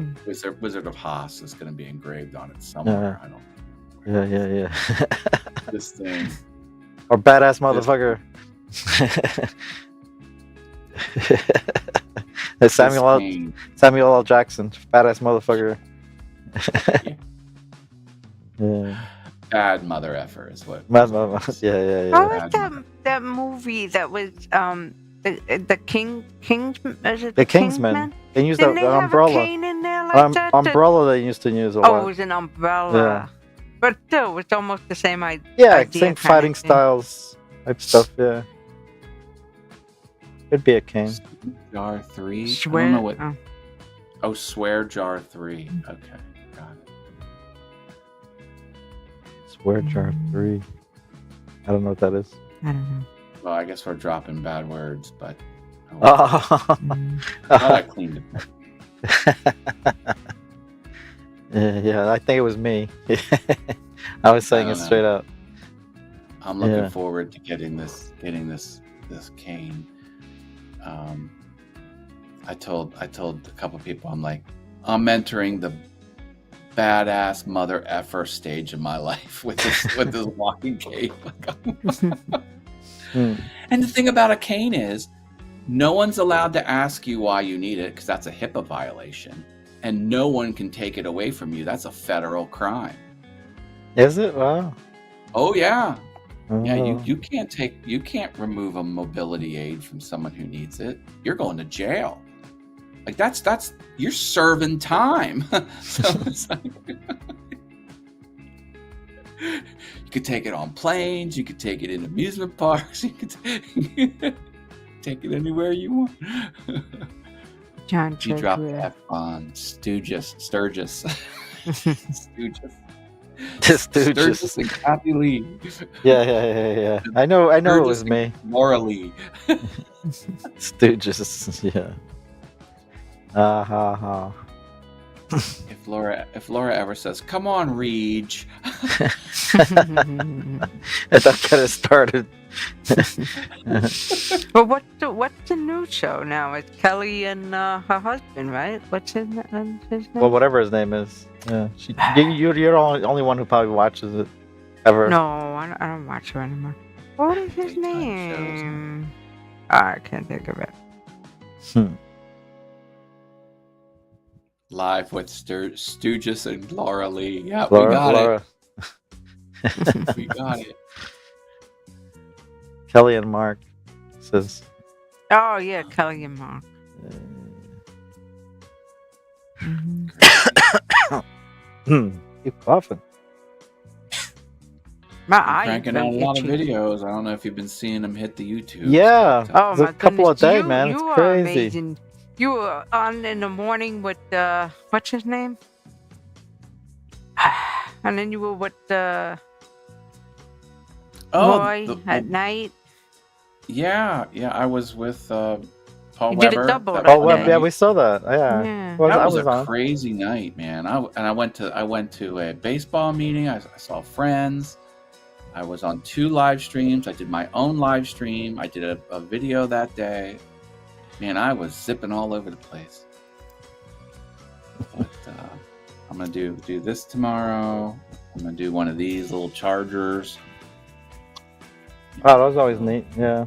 Speaker 3: Wizard of Haas is gonna be engraved on it somewhere. I don't know.
Speaker 1: Yeah.
Speaker 3: This thing.
Speaker 1: Or badass motherfucker. Samuel L. Jackson, badass motherfucker. Yeah.
Speaker 3: Bad mother effer is what.
Speaker 1: Yeah.
Speaker 2: How was that movie that was the Kingsman? Is it
Speaker 1: the Kingsman? They used an umbrella.
Speaker 2: Have a cane in there like that?
Speaker 1: Umbrella they used to use a lot.
Speaker 2: Oh, it was an umbrella.
Speaker 1: Yeah.
Speaker 2: But still, it's almost the same idea.
Speaker 1: Yeah, same fighting styles type stuff. Yeah. Could be a cane.
Speaker 3: Jar 3. I
Speaker 2: Swear.
Speaker 3: don't know what.
Speaker 2: Oh.
Speaker 3: Oh, swear jar 3. Okay, got it.
Speaker 1: Swear jar 3. I don't know what that is.
Speaker 2: I don't know.
Speaker 3: Well, I guess we're dropping bad words, but I thought I cleaned it.
Speaker 1: Yeah, I think it was me. I was saying
Speaker 3: I
Speaker 1: it
Speaker 3: don't know.
Speaker 1: straight up.
Speaker 3: I'm looking
Speaker 1: Yeah.
Speaker 3: forward to getting this cane. I told a couple people, I'm like, I'm entering the badass mother effer stage of my life with this walking cane. And the thing about a cane is, no one's allowed to ask you why you need it because that's a HIPAA violation, and no one can take it away from you. That's a federal crime.
Speaker 1: Is it? Wow.
Speaker 3: Oh yeah. Yeah,
Speaker 1: Oh.
Speaker 3: you can't remove a mobility aid from someone who needs it. You're going to jail. Like that's you're serving time. So it's like you could take it on planes, you could take it in amusement parks, you could take it anywhere you want.
Speaker 2: John
Speaker 3: You drop
Speaker 2: Church.
Speaker 3: F on Sturgis.
Speaker 1: Just
Speaker 3: Sturgis and Kathy Lee.
Speaker 1: Yeah. I know it was
Speaker 3: Sturgis
Speaker 1: me.
Speaker 3: and Laura Lee.
Speaker 1: Stooges. Yeah. Ha.
Speaker 3: If Laura ever says, "Come on, Reg,"
Speaker 1: Don't get it started.
Speaker 2: Well, what's the new show now? It's Kelly and her husband, right? What's his name?
Speaker 1: Well, whatever his name is. Yeah. You're the only one who probably watches it ever.
Speaker 2: No, I don't watch her anymore. What is his
Speaker 3: Daytime shows.
Speaker 2: name? I can't think of it.
Speaker 3: live with Stooges and Laura Lee. Yeah,
Speaker 1: Laura,
Speaker 3: we got
Speaker 1: Laura.
Speaker 3: it. We got it.
Speaker 1: Kelly and Mark says.
Speaker 2: Oh yeah, Kelly and Mark. Mhm.
Speaker 1: Keep coughing.
Speaker 2: My
Speaker 3: I'm
Speaker 2: eyes
Speaker 3: cranking
Speaker 2: been
Speaker 3: out a lot of
Speaker 2: itchy.
Speaker 3: videos. I don't know if you've been seeing them hit the YouTube.
Speaker 1: Yeah.
Speaker 3: but,
Speaker 2: Oh
Speaker 1: It's a
Speaker 2: my
Speaker 1: couple
Speaker 2: goodness.
Speaker 1: a day,
Speaker 2: you,
Speaker 1: man.
Speaker 2: You
Speaker 1: It's
Speaker 2: are
Speaker 1: crazy.
Speaker 2: amazing. You were on in the morning with what's his name? And then you were with Roy at night.
Speaker 3: Yeah. I was with Paul
Speaker 2: You did a
Speaker 3: Weber.
Speaker 2: double
Speaker 3: that
Speaker 2: that
Speaker 1: Oh, well,
Speaker 2: day.
Speaker 1: yeah, we saw that. Yeah.
Speaker 2: Yeah.
Speaker 1: Well,
Speaker 3: That
Speaker 1: I
Speaker 3: was
Speaker 1: was
Speaker 3: a
Speaker 1: on.
Speaker 3: crazy night, man. I went to a baseball meeting. I saw friends. I was on 2 live streams. I did my own live stream. I did a video that day. Man, I was zipping all over the place. But I'm gonna do this tomorrow. I'm gonna do one of these little chargers.
Speaker 1: Oh, that was always neat. Yeah.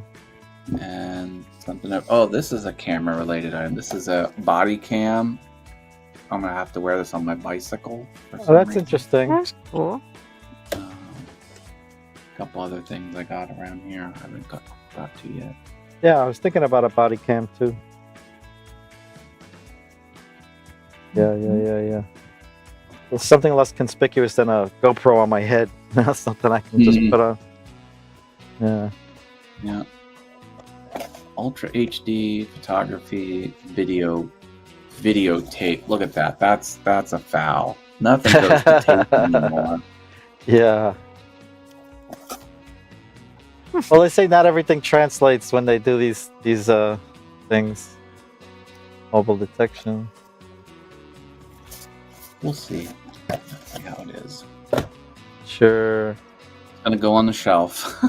Speaker 3: And something else. Oh, this is a camera related item. This is a body cam. I'm gonna have to wear this on my bicycle. For
Speaker 1: Oh,
Speaker 3: some
Speaker 1: that's
Speaker 3: reason.
Speaker 1: interesting.
Speaker 2: That's cool.
Speaker 3: A couple other things I got around here I haven't got to yet.
Speaker 1: Yeah, I was thinking about a body cam too. Yeah. Well, something less conspicuous than a GoPro on my head. Something I can just
Speaker 3: Mhm.
Speaker 1: put on. Yeah.
Speaker 3: Yeah. Ultra HD photography, videotape. Look at that. That's a foul. Nothing goes to tape anymore.
Speaker 1: Yeah. Well, they say not everything translates when they do these things. Mobile detection.
Speaker 3: We'll see. See how it is.
Speaker 1: Sure.
Speaker 3: It's gonna go on the shelf.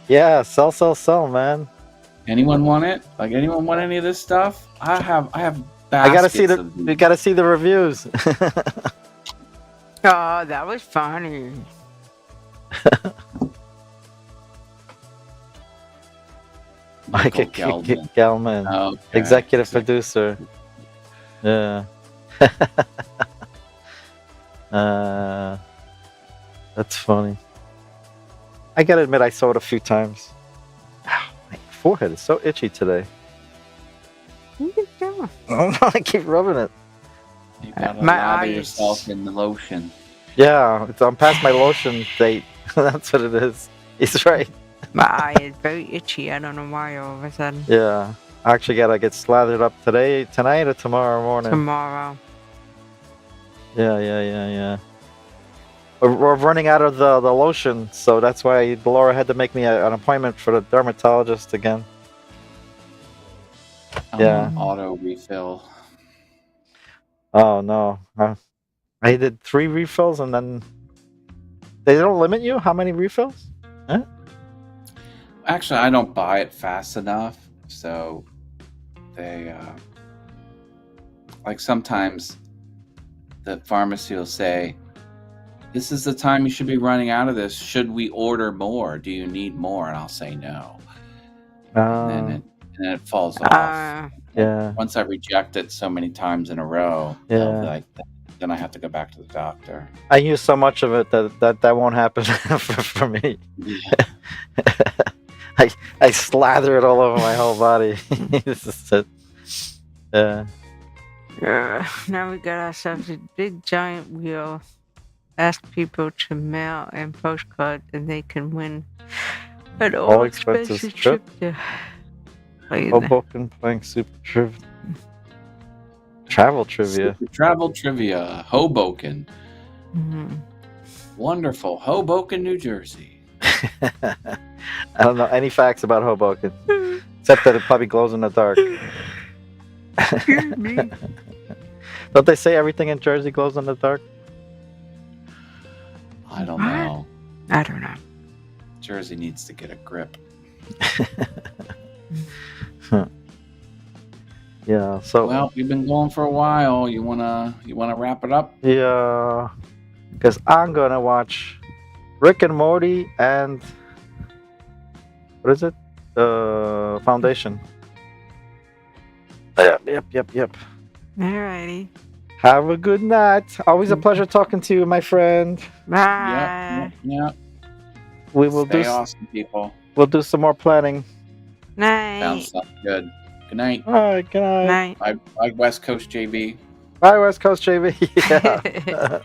Speaker 1: Yeah, sell, man.
Speaker 3: Anyone want it? Like anyone want any of this stuff? I have
Speaker 1: I
Speaker 3: baskets
Speaker 1: gotta see
Speaker 3: of
Speaker 1: we gotta see the reviews.
Speaker 2: Oh, that was funny.
Speaker 3: Michael
Speaker 1: Michael
Speaker 3: Gelman.
Speaker 1: Gelman,
Speaker 3: Okay.
Speaker 1: executive producer. Yeah. That's funny. I gotta admit, I saw it a few times. Ow, my forehead is so itchy today.
Speaker 2: You can do it.
Speaker 1: I keep rubbing it.
Speaker 3: You gotta
Speaker 2: My
Speaker 3: lather
Speaker 2: eyes.
Speaker 3: yourself in the lotion.
Speaker 1: Yeah, I'm past my lotion date. That's what it is. He's right.
Speaker 2: My eye is very itchy. I don't know why all of a sudden.
Speaker 1: Yeah. I actually gotta get slathered up tonight, or tomorrow morning.
Speaker 2: Tomorrow.
Speaker 1: Yeah. We're running out of the lotion, so that's why Laura had to make me an appointment for the dermatologist again. Yeah.
Speaker 3: Auto refill.
Speaker 1: Oh no. I did 3 refills, and then they don't limit you how many refills? Huh?
Speaker 3: Actually, I don't buy it fast enough, so they like sometimes the pharmacy will say, "This is the time you should be running out of this. Should we order more? Do you need more?" And I'll say no, and then it falls off.
Speaker 1: Yeah.
Speaker 3: Once I reject it so many times in a row,
Speaker 1: Yeah.
Speaker 3: then I have to go back to the doctor.
Speaker 1: I use so much of it that won't happen for me.
Speaker 3: Yeah.
Speaker 1: I slather it all over my whole body. This is it. Yeah.
Speaker 2: Now we got ourselves a big giant wheel. Ask people to mail and postcards, and they can win an all expenses trip to
Speaker 1: Hoboken playing Super Trivia. Travel trivia.
Speaker 3: Super travel trivia. Hoboken.
Speaker 2: Mm-hmm.
Speaker 3: Wonderful. Hoboken, New Jersey.
Speaker 1: I don't know any facts about Hoboken, except that it probably glows in the dark.
Speaker 2: Me.
Speaker 1: Don't they say everything in Jersey glows in the dark?
Speaker 3: I don't know.
Speaker 2: I don't know.
Speaker 3: Jersey needs to get a grip.
Speaker 1: Yeah. So.
Speaker 3: Well, we've been going for a while. You wanna wrap it up?
Speaker 1: Yeah. Because I'm gonna watch Rick and Morty and what is it? Foundation. Yep.
Speaker 2: Alrighty.
Speaker 1: Have a good night. Always a pleasure talking to you, my friend.
Speaker 2: Bye.
Speaker 3: Yeah.
Speaker 1: We will
Speaker 3: Stay awesome, people.
Speaker 1: We'll do some more planning.
Speaker 2: Night.
Speaker 3: Sounds good. Good night.
Speaker 1: All right. Good night.
Speaker 2: Night.
Speaker 3: Bye, West Coast JB.
Speaker 1: Bye, West Coast JV. Yeah.